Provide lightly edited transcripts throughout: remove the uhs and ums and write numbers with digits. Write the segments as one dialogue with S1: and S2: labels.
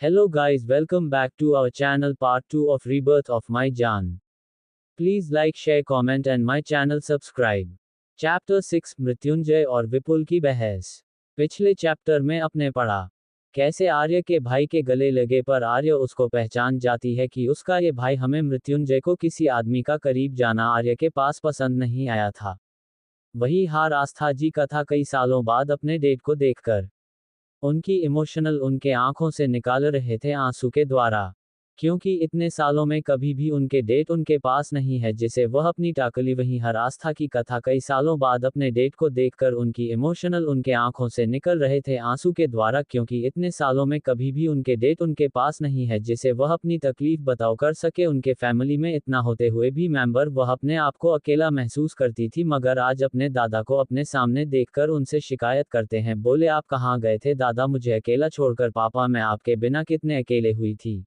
S1: Hello guys, welcome back to our channel part 2 of Rebirth of My Jaan. Please like, share, comment and my channel subscribe. Chapter 6 Mrityunjay और विपुल की बहस। पिछले chapter में अपने पढ़ा कैसे आर्य के भाई के गले लगे पर आर्य उसको पहचान जाती है कि उसका ये भाई हमें मृत्युंजय को किसी आदमी का करीब जाना आर्य के पास पसंद नहीं आया था। वही हार आस्था जी कथा कई सालों बाद अपने डेट को देखकर उनकी इमोशनल उनके आंखों से निकाल रहे थे आंसू के द्वारा, क्योंकि इतने सालों में कभी भी उनके डेट उनके पास नहीं है जिसे वह अपनी टाकली। वहीं हर आस्था की कथा कई सालों बाद अपने डेट को देखकर उनकी इमोशनल उनके आंखों से निकल रहे थे आंसू के द्वारा, क्योंकि इतने सालों में कभी भी उनके डेट उनके पास नहीं है जिसे वह अपनी तकलीफ बताओ कर सके। उनके फैमिली में इतना होते हुए भी मेंबर वह अपने आप को अकेला महसूस करती थी, मगर आज अपने दादा को अपने सामने देखकर उनसे शिकायत करते हैं। बोले, आप कहाँ गए थे दादा, मुझे अकेला छोड़कर? पापा, मैं आपके बिना कितने अकेले हुई थी।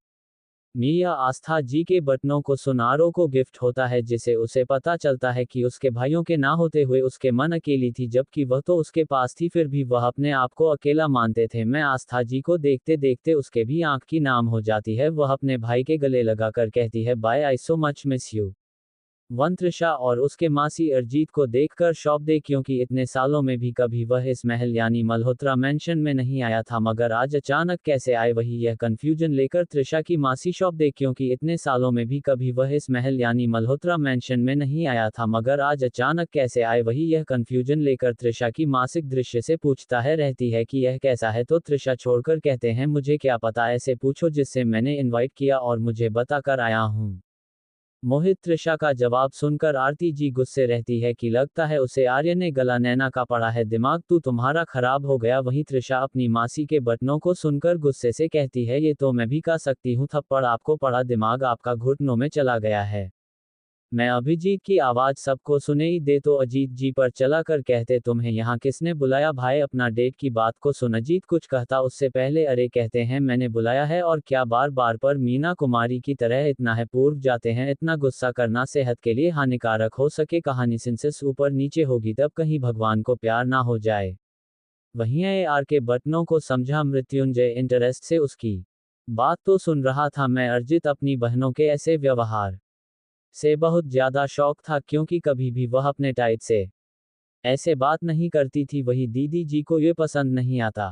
S1: मिया आस्था जी के बटनों को सुनारों को गिफ्ट होता है जिसे उसे पता चलता है कि उसके भाइयों के ना होते हुए उसके मन अकेली थी, जबकि वह तो उसके पास थी, फिर भी वह अपने आप को अकेला मानते थे। मैं आस्था जी को देखते देखते उसके भी आंख की नाम हो जाती है। वह अपने भाई के गले लगाकर कहती है, bye, I so much miss you. वन त्रिशा और उसके मासी अरजीत को देखकर शॉप दे, क्योंकि इतने सालों में भी कभी वह इस महल यानी मल्होत्रा मेंशन में नहीं आया था, मगर आज अचानक कैसे आए, वही यह कंफ्यूजन लेकर त्रिशा की मासी शॉप दे, क्योंकि इतने सालों में भी कभी वह इस महल यानी मल्होत्रा मेंशन में नहीं आया था, मगर आज अचानक कैसे आए, वही यह कंफ्यूजन लेकर त्रिशा की मासिक दृश्य से पूछता है रहती है कि यह कैसा है, तो त्रिशा छोड़कर कहते हैं, मुझे क्या पता, ऐसे पूछो जिससे मैंने इनवाइट किया और मुझे बताकर आया हूँ। मोहित त्रिशा का जवाब सुनकर आरती जी गुस्से रहती है कि लगता है उसे आर्य ने गला नैना का पड़ा है, दिमाग तो तुम्हारा खराब हो गया। वहीं त्रिशा अपनी मासी के बटनों को सुनकर गुस्से से कहती है, ये तो मैं भी कह सकती हूँ, थप्पड़ आपको पड़ा, दिमाग आपका घुटनों में चला गया है। मैं अभिजीत की आवाज सबको सुनाई दे तो अजीत जी पर चला कर कहते, तुम्हें यहाँ किसने बुलाया भाई, अपना डेट की बात को सुन। अजीत कुछ कहता उससे पहले अरे कहते हैं, मैंने बुलाया है और क्या, बार बार पर मीना कुमारी की तरह इतना है पूर्व जाते हैं। इतना गुस्सा करना सेहत के लिए हानिकारक हो सके, कहानी सेंसेस ऊपर नीचे होगी तब कहीं भगवान को प्यार ना हो जाए। वहीं आर के बटनों को समझा मृत्युंजय इंटरेस्ट से उसकी बात तो सुन रहा था, मैं अर्जित अपनी बहनों के ऐसे व्यवहार से बहुत ज्यादा शौक था, क्योंकि कभी भी वह अपने टाइट से ऐसे बात नहीं करती थी। वही दीदी जी को ये पसंद नहीं आता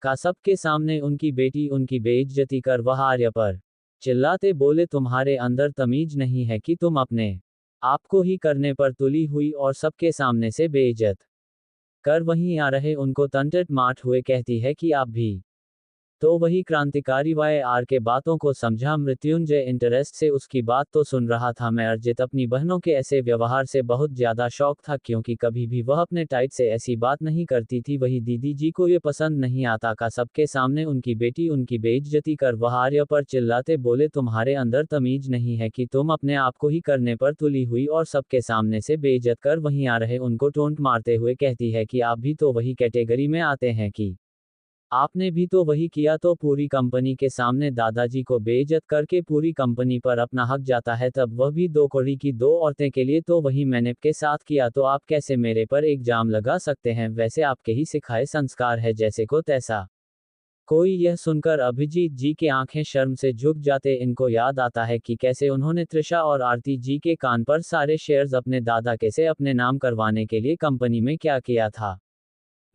S1: का सबके सामने उनकी बेटी उनकी बेइज्जती कर वह आर्य पर चिल्लाते बोले, तुम्हारे अंदर तमीज नहीं है कि तुम अपने आपको ही करने पर तुली हुई और सबके सामने से बेइज्जत कर वहीं आ रहे उनको तंटट माठ हुए। कहती है कि आप भी तो वही क्रांतिकारी वाय आर के बातों को समझा मृत्युंजय इंटरेस्ट से उसकी बात तो सुन रहा था। मैं अर्जित अपनी बहनों के ऐसे व्यवहार से बहुत ज्यादा शौक था, क्योंकि कभी भी वह अपने टाइट से ऐसी बात नहीं करती थी। वही दीदी जी को ये पसंद नहीं आता का सबके सामने उनकी बेटी उनकी बेइज्जती कर वह आर्य पर चिल्लाते बोले, तुम्हारे अंदर तमीज नहीं है कि तुम अपने आप को ही करने पर तुली हुई और सबके सामने से बेइज्जत कर वहीं आ रहे उनको टोंट मारते हुए कहती है कि आप भी तो वही कैटेगरी में आते हैं कि आपने भी तो वही किया, तो पूरी कंपनी के सामने दादाजी को बेइज्जत करके पूरी कंपनी पर अपना हक जाता है, तब वह भी दो कौड़ी की दो औरतें के लिए, तो वही मैंने के साथ किया, तो आप कैसे मेरे पर एक जाम लगा सकते हैं, वैसे आपके ही सिखाए संस्कार है जैसे को तैसा। कोई यह सुनकर अभिजीत जी के आंखें शर्म से झुक जाते। इनको याद आता है कि कैसे उन्होंने त्रिशा और आरती जी के कान पर सारे शेयर्स अपने दादा के से अपने नाम करवाने के लिए कंपनी में क्या किया था।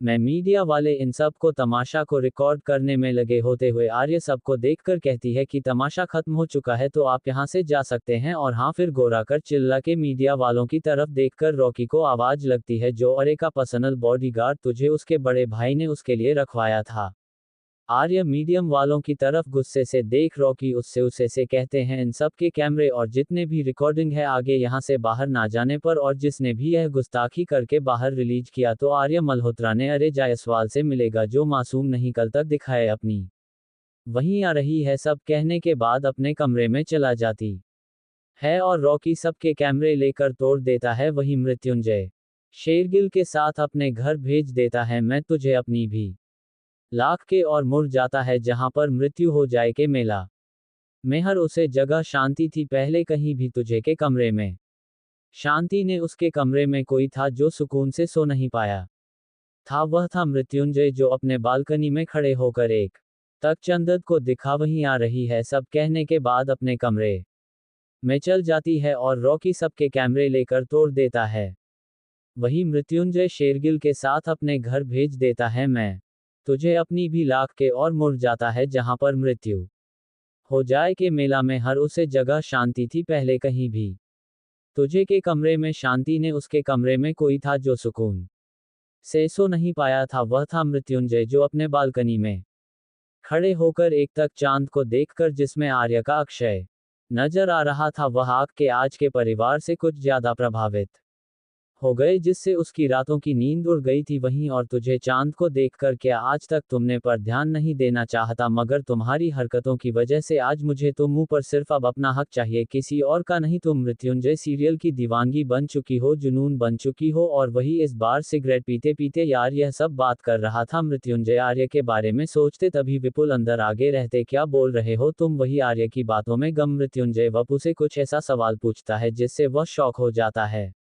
S1: मैं मीडिया वाले इन सब को तमाशा को रिकॉर्ड करने में लगे होते हुए आर्य सबको देखकर कहती है कि तमाशा खत्म हो चुका है, तो आप यहाँ से जा सकते हैं। और हाँ, फिर गोरा कर चिल्ला के मीडिया वालों की तरफ देखकर रॉकी को आवाज लगती है, जो अरे का पर्सनल बॉडीगार्ड तुझे उसके बड़े भाई ने उसके लिए रखवाया था। आर्य मीडियम वालों की तरफ गुस्से से देख रॉकी उससे उसे से कहते हैं, इन सब के कैमरे और जितने भी रिकॉर्डिंग है आगे यहाँ से बाहर ना जाने पर, और जिसने भी यह गुस्ताखी करके बाहर रिलीज किया तो आर्य मल्होत्रा ने अरे जायसवाल से मिलेगा, जो मासूम नहीं कल तक दिखाए अपनी वहीं आ रही है। सब कहने के बाद अपने कमरे में चला जाती है और रॉकी सबके कैमरे लेकर तोड़ देता है। वही मृत्युंजय शेरगिल के साथ अपने घर भेज देता है, मैं तुझे अपनी भी लाख के और मुड़ जाता है जहां पर मृत्यु हो जाए के मेला मेहर उसे जगह शांति थी पहले कहीं भी तुझे के कमरे में शांति ने उसके कमरे में कोई था जो सुकून से सो नहीं पाया था, वह था मृत्युंजय, जो अपने बालकनी में खड़े होकर एक तक चंदत को दिखा वहीं आ रही है सब कहने के बाद अपने कमरे में चल जाती है और रॉकी सबके कैमरे लेकर तोड़ देता है। वही मृत्युंजय शेरगिल के साथ अपने घर भेज देता है मैं तुझे अपनी भी लाख के और मुड़ जाता है जहां पर मृत्यु हो जाए के मेला में हर उसे जगह शांति थी पहले कहीं भी तुझे के कमरे में शांति ने उसके कमरे में कोई था जो सुकून से सो नहीं पाया था वह था मृत्युंजय जो अपने बालकनी में खड़े होकर एक तक चांद को देखकर जिसमें आर्य का अक्षय नजर आ रहा था वह आग के आज के परिवार से कुछ ज्यादा प्रभावित हो गए जिससे उसकी रातों की नींद उड़ गई थी वहीं और तुझे चांद को देखकर क्या आज तक तुमने पर ध्यान नहीं देना चाहता मगर तुम्हारी हरकतों की वजह से आज मुझे तो मुंह पर सिर्फ अब अपना हक चाहिए किसी और का नहीं तुम मृत्युंजय सीरियल की दीवानगी बन चुकी हो जुनून बन चुकी हो और वही इस बार सिगरेट पीते पीते यार यह सब बात कर रहा था मृत्युंजय आर्य के बारे में सोचते तभी विपुल अंदर आगे रहते क्या बोल रहे हो तुम वही आर्य की बातों में गम मृत्युंजय वपु से कुछ ऐसा सवाल पूछता है जिससे वह शॉक हो जाता है।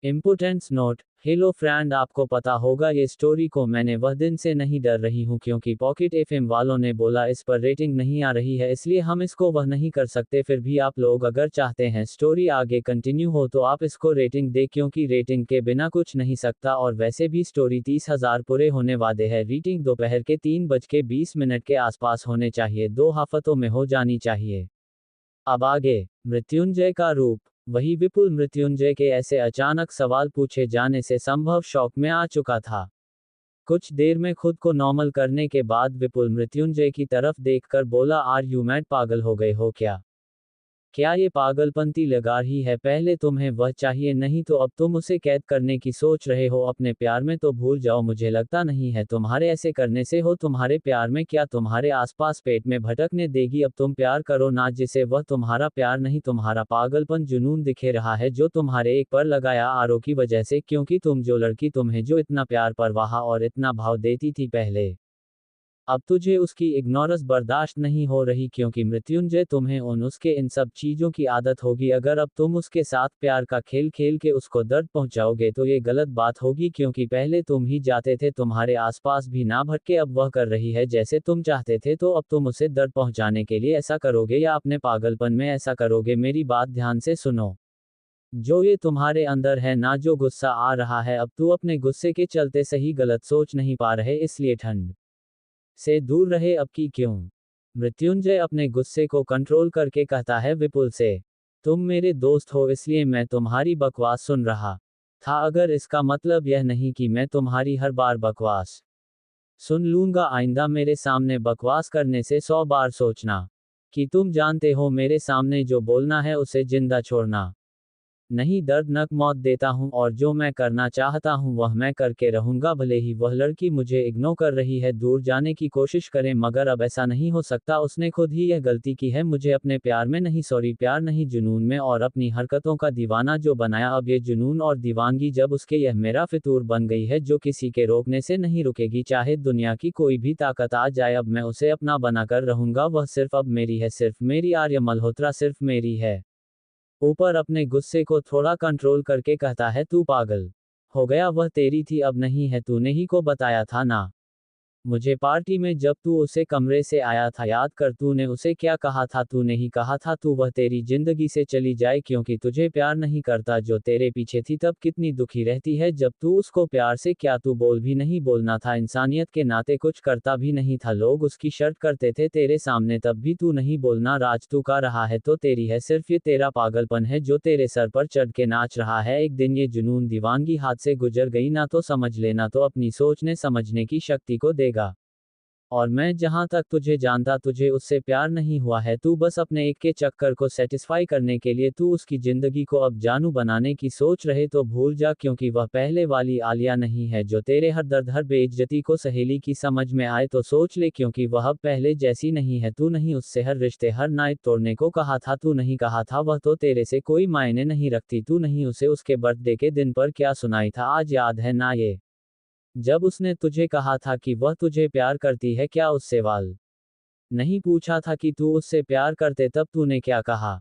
S1: इम्पोर्टेंस नोट हेलो फ्रेंड आपको पता होगा ये स्टोरी को मैंने वह दिन से नहीं डर रही हूँ क्योंकि पॉकेट एफएम वालों ने बोला इस पर रेटिंग नहीं आ रही है इसलिए हम इसको वह नहीं कर सकते फिर भी आप लोग अगर चाहते हैं स्टोरी आगे कंटिन्यू हो तो आप इसको रेटिंग दे क्योंकि रेटिंग के बिना कुछ नहीं सकता और वैसे भी स्टोरी 30,000 पूरे होने वाले हैं रेटिंग दोपहर के 3:20 के आसपास होने चाहिए 2 हफ्तों में हो जानी चाहिए। अब आगे मृत्युंजय का रूप वही विपुल मृत्युंजय के ऐसे अचानक सवाल पूछे जाने से संभव शॉक में आ चुका था। कुछ देर में खुद को नॉर्मल करने के बाद विपुल मृत्युंजय की तरफ देखकर बोला आर यू मैड पागल हो गए हो क्या ये पागलपंती लगा रही है पहले तुम्हें वह चाहिए नहीं तो अब तुम उसे कैद करने की सोच रहे हो अपने प्यार में तो भूल जाओ मुझे लगता नहीं है तुम्हारे ऐसे करने से हो तुम्हारे प्यार में क्या तुम्हारे आसपास पेट में भटकने देगी अब तुम प्यार करो ना जिसे वह तुम्हारा प्यार नहीं तुम्हारा पागलपन जुनून दिखे रहा है जो तुम्हारे एक पर लगाया आरों की वजह से क्योंकि तुम जो लड़की तुम्हें जो इतना प्यार परवाह और इतना भाव देती थी पहले अब तुझे उसकी इग्नोरेंस बर्दाश्त नहीं हो रही क्योंकि मृत्युंजय तुम्हें उसके इन सब चीजों की आदत होगी अगर अब तुम उसके साथ प्यार का खेल खेल के उसको दर्द पहुंचाओगे तो ये गलत बात होगी क्योंकि पहले तुम ही जाते थे तुम्हारे आसपास भी ना भटके अब वह कर रही है जैसे तुम चाहते थे तो अब तुम उसे दर्द पहुंचाने के लिए ऐसा करोगे या अपने पागलपन में ऐसा करोगे मेरी बात ध्यान से सुनो जो ये तुम्हारे अंदर है ना जो गुस्सा आ रहा है अब तू अपने गुस्से के चलते सही गलत सोच नहीं पा रहे इसलिए ठंड से दूर रहे अब की क्यों मृत्युंजय अपने गुस्से को कंट्रोल करके कहता है विपुल से तुम मेरे दोस्त हो इसलिए मैं तुम्हारी बकवास सुन रहा था अगर इसका मतलब यह नहीं कि मैं तुम्हारी हर बार बकवास सुन लूंगा आइंदा मेरे सामने बकवास करने से 100 बार सोचना कि तुम जानते हो मेरे सामने जो बोलना है उसे जिंदा छोड़ना नहीं दर्दनाक मौत देता हूं और जो मैं करना चाहता हूं वह मैं करके रहूंगा भले ही वह लड़की मुझे इग्नोर कर रही है दूर जाने की कोशिश करे मगर अब ऐसा नहीं हो सकता उसने खुद ही यह गलती की है मुझे अपने प्यार में नहीं सॉरी प्यार नहीं जुनून में और अपनी हरकतों का दीवाना जो बनाया अब ये जुनून और दीवानगी जब उसके यह मेरा फितूर बन गई है जो किसी के रोकने से नहीं रुकेगी चाहे दुनिया की कोई भी ताकत आ जाए अब मैं उसे अपना बनाकर रहूंगा वह सिर्फ अब मेरी है सिर्फ मेरी आर्य मल्होत्रा सिर्फ मेरी है ऊपर अपने गुस्से को थोड़ा कंट्रोल करके कहता है तू पागल हो गया वह तेरी थी अब नहीं है तूने ही को बताया था ना मुझे पार्टी में जब तू उसे कमरे से आया था याद कर तूने उसे क्या कहा था तूने ही कहा था तू वह तेरी जिंदगी से चली जाए क्योंकि तुझे प्यार नहीं करता जो तेरे पीछे थी तब कितनी दुखी रहती है जब तू उसको प्यार से क्या तू बोल भी नहीं बोलना था इंसानियत के नाते कुछ करता भी नहीं था लोग उसकी शर्ट करते थे तेरे सामने तब भी तू नहीं बोलना राज तू का रहा है तो तेरी है सिर्फ ये तेरा पागलपन है जो तेरे सर पर चढ़ के नाच रहा है एक दिन ये जुनून दीवानगी हाथ से गुजर गई ना तो समझ लेना तो अपनी सोचने समझने की शक्ति को देगा और मैं जहां तक तुझे जानता तुझे उससे प्यार नहीं हुआ है तू बस अपने एक के चक्कर को सेटिस्फाई करने के लिए तू उसकी जिंदगी को अब जानू बनाने की सोच रहे तो भूल जा क्योंकि वह पहले वाली आलिया नहीं है जो तेरे हर दर्द हर बेइज्जती को सहेली की समझ में आए तो सोच ले क्योंकि वह अब पहले जैसी नहीं है तू नहीं उससे हर रिश्ते हर नायत तोड़ने को कहा था तू नहीं कहा था वह तो तेरे से कोई मायने नहीं रखती तू नहीं उसे उसके बर्थडे के दिन पर क्या सुनाई था आज याद है ना ये जब उसने तुझे कहा था कि वह तुझे प्यार करती है क्या उससे सवाल नहीं पूछा था कि तू उससे प्यार करते तब तूने क्या कहा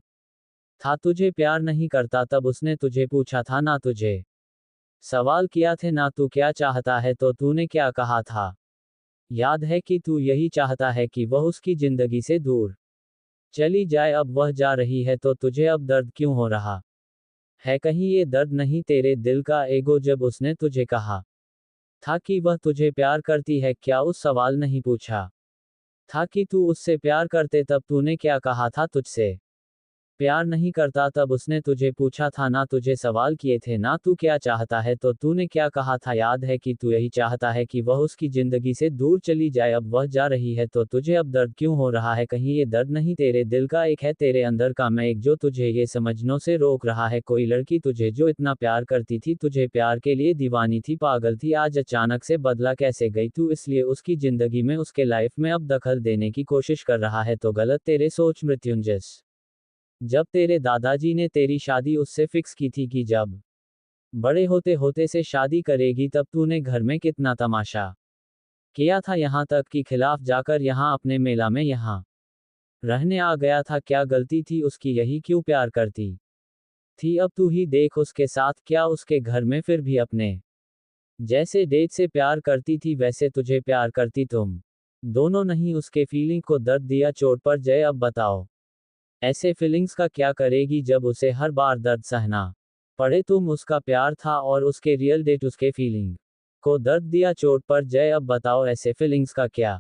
S1: था तुझे प्यार नहीं करता तब उसने तुझे पूछा था ना तुझे सवाल किया थे ना तू क्या चाहता है तो तूने क्या कहा था याद है कि तू यही चाहता है कि वह उसकी जिंदगी से दूर चली जाए। अब वह जा रही है तो तुझे अब दर्द क्यों हो रहा है? कहीं ये दर्द नहीं तेरे दिल का ईगो? जब उसने तुझे कहा था कि वह तुझे प्यार करती है, क्या उस सवाल नहीं पूछा था कि तू उससे प्यार करते? तब तूने क्या कहा था तुझसे प्यार नहीं करता? तब उसने तुझे पूछा था ना, तुझे सवाल किए थे ना तू क्या चाहता है, तो तूने क्या कहा था? याद है कि तू यही चाहता है कि वह उसकी जिंदगी से दूर चली जाए। अब वह जा रही है तो तुझे अब दर्द क्यों हो रहा है? कहीं ये दर्द नहीं तेरे दिल का एक है, तेरे अंदर का मैं एक, जो तुझे ये समझने से रोक रहा है। कोई लड़की तुझे जो इतना प्यार करती थी, तुझे प्यार के लिए दीवानी थी, पागल थी, आज अचानक से बदला कैसे गई तू? इसलिए उसकी जिंदगी में, उसके लाइफ में अब दखल देने की कोशिश कर रहा है तो गलत तेरे सोच मृत्युंजय। जब तेरे दादाजी ने तेरी शादी उससे फिक्स की थी कि जब बड़े होते होते से शादी करेगी, तब तूने घर में कितना तमाशा किया था, यहाँ तक कि खिलाफ जाकर यहाँ अपने मेला में यहाँ रहने आ गया था। क्या गलती थी उसकी? यही क्यों प्यार करती थी? अब तू ही देख उसके साथ, क्या उसके घर में फिर भी अपने जैसे डेट से प्यार करती थी वैसे तुझे प्यार करती तुम दोनों नहीं? उसके फीलिंग को दर्द दिया चोट पर जय, अब बताओ ऐसे फीलिंग्स का क्या करेगी जब उसे हर बार दर्द सहना पड़े? तुम उसका प्यार था और उसके रियल डेट उसके फीलिंग को दर्द दिया चोट पर जय, अब बताओ ऐसे फीलिंग्स का क्या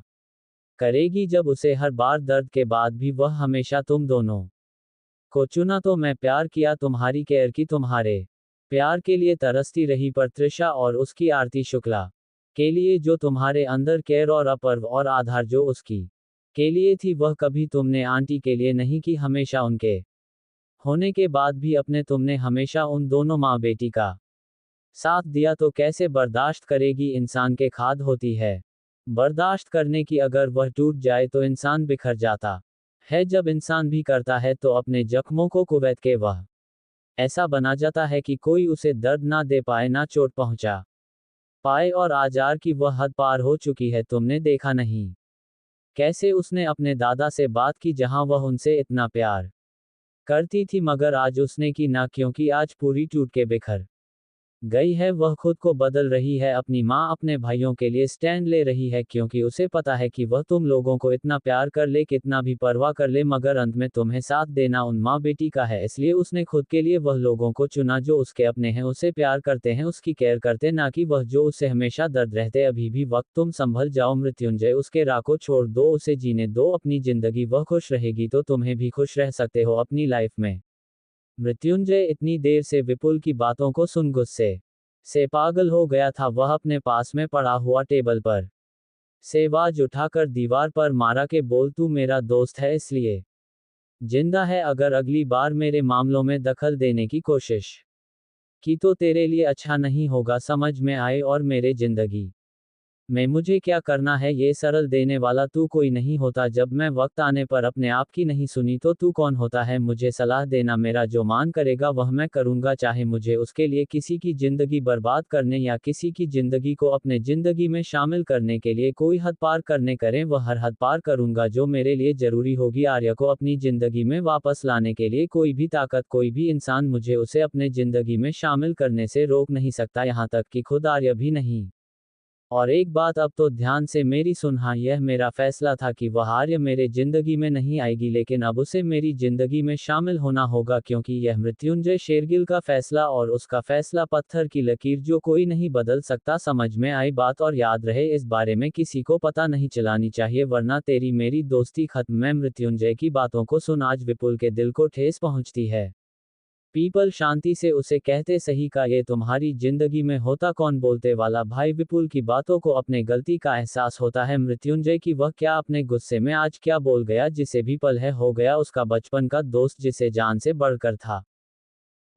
S1: करेगी जब उसे हर बार दर्द के बाद भी वह हमेशा तुम दोनों को चुना? तो मैं प्यार किया तुम्हारी केयर की, तुम्हारे प्यार के लिए तरसती रही, पर त्रिशा और उसकी आरती शुक्ला के लिए जो तुम्हारे अंदर केयर और अपर्व और आधार जो उसकी के लिए थी, वह कभी तुमने आंटी के लिए नहीं की। हमेशा उनके होने के बाद भी अपने तुमने हमेशा उन दोनों माँ बेटी का साथ दिया। तो कैसे बर्दाश्त करेगी? इंसान के खाद होती है बर्दाश्त करने की, अगर वह टूट जाए तो इंसान बिखर जाता है। जब इंसान भी करता है तो अपने जख्मों को कुवैत के वह ऐसा बना जाता है कि कोई उसे दर्द ना दे पाए, ना चोट पहुंचा पाए, और आजार की वह हद पार हो चुकी है। तुमने देखा नहीं कैसे उसने अपने दादा से बात की, जहां वह उनसे इतना प्यार करती थी, मगर आज उसने की ना, क्योंकि आज पूरी टूट के बिखर गई है। वह खुद को बदल रही है, अपनी माँ अपने भाइयों के लिए स्टैंड ले रही है, क्योंकि उसे पता है कि वह तुम लोगों को इतना प्यार कर ले, कितना भी परवाह कर ले, मगर अंत में तुम्हें साथ देना उन माँ बेटी का है। इसलिए उसने खुद के लिए वह लोगों को चुना जो उसके अपने हैं, उसे प्यार करते हैं, उसकी केयर करते, ना कि वह जो उसे हमेशा दर्द रहते। अभी भी वक्त, तुम संभल जाओ मृत्युंजय, उसके राह को छोड़ दो, उसे जीने दो अपनी जिंदगी। वह खुश रहेगी तो तुम्हें भी खुश रह सकते हो अपनी लाइफ में। मृत्युंजय इतनी देर से विपुल की बातों को सुन गुस्से से पागल हो गया था। वह अपने पास में पड़ा हुआ टेबल पर से आवाज उठाकर दीवार पर मारा के बोल, तू मेरा दोस्त है इसलिए जिंदा है, अगर अगली बार मेरे मामलों में दखल देने की कोशिश की तो तेरे लिए अच्छा नहीं होगा, समझ में आए? और मेरे जिंदगी मैं मुझे क्या करना है ये सरल देने वाला तू कोई नहीं होता। जब मैं वक्त आने पर अपने आप की नहीं सुनी तो तू कौन होता है मुझे सलाह देना? मेरा जो मान करेगा वह मैं करूंगा, चाहे मुझे उसके लिए किसी की जिंदगी बर्बाद करने या किसी की जिंदगी को अपने जिंदगी में शामिल करने के लिए कोई हद पार करने करें, वह हर हद पार करूंगा जो मेरे लिए जरूरी होगी। आर्य को अपनी जिंदगी में वापस लाने के लिए कोई भी ताकत, कोई भी इंसान मुझे उसे अपने जिंदगी में शामिल करने से रोक नहीं सकता, यहाँ तक कि खुद आर्य भी नहीं। और एक बात अब तो ध्यान से मेरी सुन, हाँ, यह मेरा फैसला था कि वह आर्य मेरे जिंदगी में नहीं आएगी, लेकिन अब उसे मेरी जिंदगी में शामिल होना होगा, क्योंकि यह मृत्युंजय शेरगिल का फैसला और उसका फैसला पत्थर की लकीर जो कोई नहीं बदल सकता। समझ में आई बात? और याद रहे, इस बारे में किसी को पता नहीं चलानी चाहिए, वरना तेरी मेरी दोस्ती खत्म। मैं मृत्युंजय की बातों को सुन आज विपुल के दिल को ठेस पहुंचती है। पीपल शांति से उसे कहते, सही का ये तुम्हारी जिंदगी में होता कौन बोलते वाला भाई? विपुल की बातों को अपने गलती का एहसास होता है मृत्युंजय की, वह क्या अपने गुस्से में आज क्या बोल गया जिसे भी पल है हो गया उसका बचपन का दोस्त जिसे जान से बढ़कर था।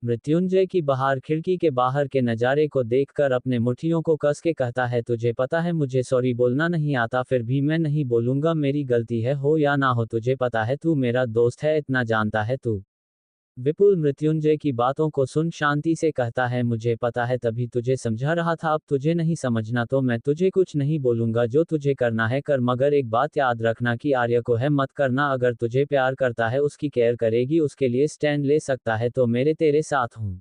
S1: मृत्युंजय की बाहर खिड़की के बाहर के नज़ारे को देखकर अपने मुट्ठियों को कस के कहता है, तुझे पता है मुझे सॉरी बोलना नहीं आता, फिर भी मैं नहीं बोलूंगा, मेरी गलती है, हो या ना हो। तुझे पता है तू मेरा दोस्त है, इतना जानता है तू। विपुल मृत्युंजय की बातों को सुन शांति से कहता है, मुझे पता है, तभी तुझे समझा रहा था, अब तुझे नहीं समझना तो मैं तुझे कुछ नहीं बोलूंगा, जो तुझे करना है कर, मगर एक बात याद रखना कि आर्य को है मत करना। अगर तुझे प्यार करता है, उसकी केयर करेगी, उसके लिए स्टैंड ले सकता है तो मेरे तेरे साथ हूँ।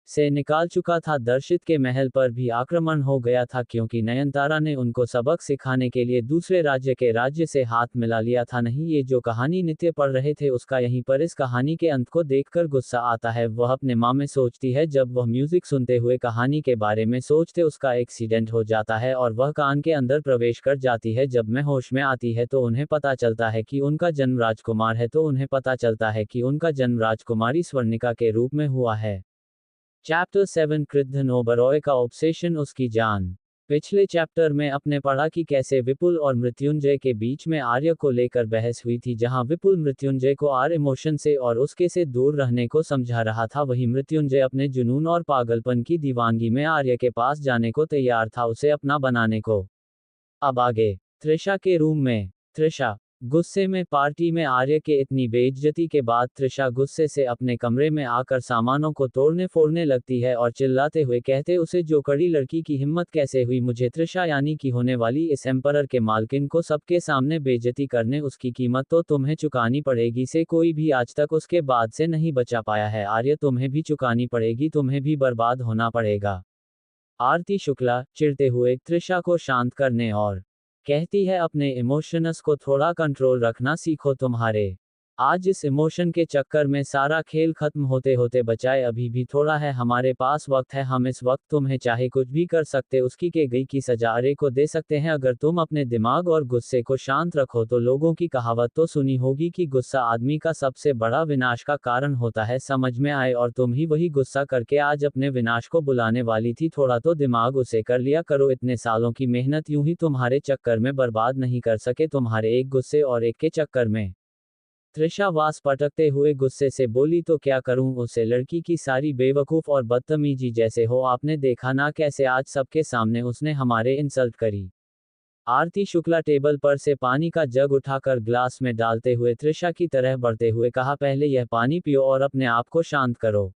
S1: से निकाल चुका था। दर्शित के महल पर भी आक्रमण हो गया था क्योंकि नयनतारा ने उनको सबक सिखाने के लिए दूसरे राज्य के राज्य से हाथ मिला लिया था। नहीं, ये जो कहानी नित्य पढ़ रहे थे उसका यहीं पर इस कहानी के अंत को देखकर गुस्सा आता है। वह अपने माँ में सोचती है, जब वह म्यूजिक सुनते हुए कहानी के बारे में सोचते उसका एक्सीडेंट हो जाता है और वह कान के अंदर प्रवेश कर जाती है। जब मैं होश में आती है तो उन्हें पता चलता है कि उनका जन्म राजकुमार है, तो उन्हें पता चलता है कि उनका जन्म राजकुमारी स्वर्णिका के रूप में हुआ है। चैप्टर 7 कृद्धन ओबरॉय का ऑब्सेशन उसकी जान। पिछले चैप्टर में अपने पढ़ा कि कैसे विपुल और मृत्युंजय के बीच में आर्य को लेकर बहस हुई थी, जहां विपुल मृत्युंजय को आर इमोशन से और उसके से दूर रहने को समझा रहा था, वहीं मृत्युंजय अपने जुनून और पागलपन की दीवानगी में आर्य के पास जाने को तैयार था, उसे अपना बनाने को। अब आगे त्रिशा के रूम में। त्रिशा गुस्से में। पार्टी में आर्य के इतनी बेइज्जती के बाद त्रिशा गुस्से से अपने कमरे में आकर सामानों को तोड़ने फोड़ने लगती है और चिल्लाते हुए कहते उसे, जो कड़ी लड़की की हिम्मत कैसे हुई मुझे त्रिशा यानी कि होने वाली इस एम्परर के मालकिन को सबके सामने बेइज्जती करने, उसकी कीमत तो तुम्हें चुकानी पड़ेगी। से कोई भी आज तक उसके बाद से नहीं बचा पाया है आर्य, तुम्हें भी चुकानी पड़ेगी, तुम्हें भी बर्बाद होना पड़ेगा। आरती शुक्ला चिढ़ते हुए त्रिशा को शांत करने और कहती है, अपने इमोशंस को थोड़ा कंट्रोल रखना सीखो। तुम्हारे आज इस इमोशन के चक्कर में सारा खेल खत्म होते होते बचाए अभी भी थोड़ा है, हमारे पास वक्त है, हम इस वक्त तुम्हें चाहे कुछ भी कर सकते, उसकी के गई की सजा अरे को दे सकते हैं। अगर तुम अपने दिमाग और गुस्से को शांत रखो तो लोगों की कहावत तो सुनी होगी कि गुस्सा आदमी का सबसे बड़ा विनाश का कारण होता है, समझ में आए, और तुम ही वही गुस्सा करके आज अपने विनाश को बुलाने वाली थी। थोड़ा तो दिमाग उसे कर लिया करो, इतने सालों की मेहनत यूं ही तुम्हारे चक्कर में बर्बाद नहीं कर सके, तुम्हारे एक गुस्से और एक के चक्कर में। त्रिशा वास पटकते हुए गुस्से से बोली, तो क्या करूं, उसे लड़की की सारी बेवकूफ और बदतमीजी जैसे हो, आपने देखा ना कैसे आज सबके सामने उसने हमारे इंसल्ट करी। आरती शुक्ला टेबल पर से पानी का जग उठाकर ग्लास में डालते हुए त्रिशा की तरह बढ़ते हुए कहा, पहले यह पानी पियो और अपने आप को शांत करो।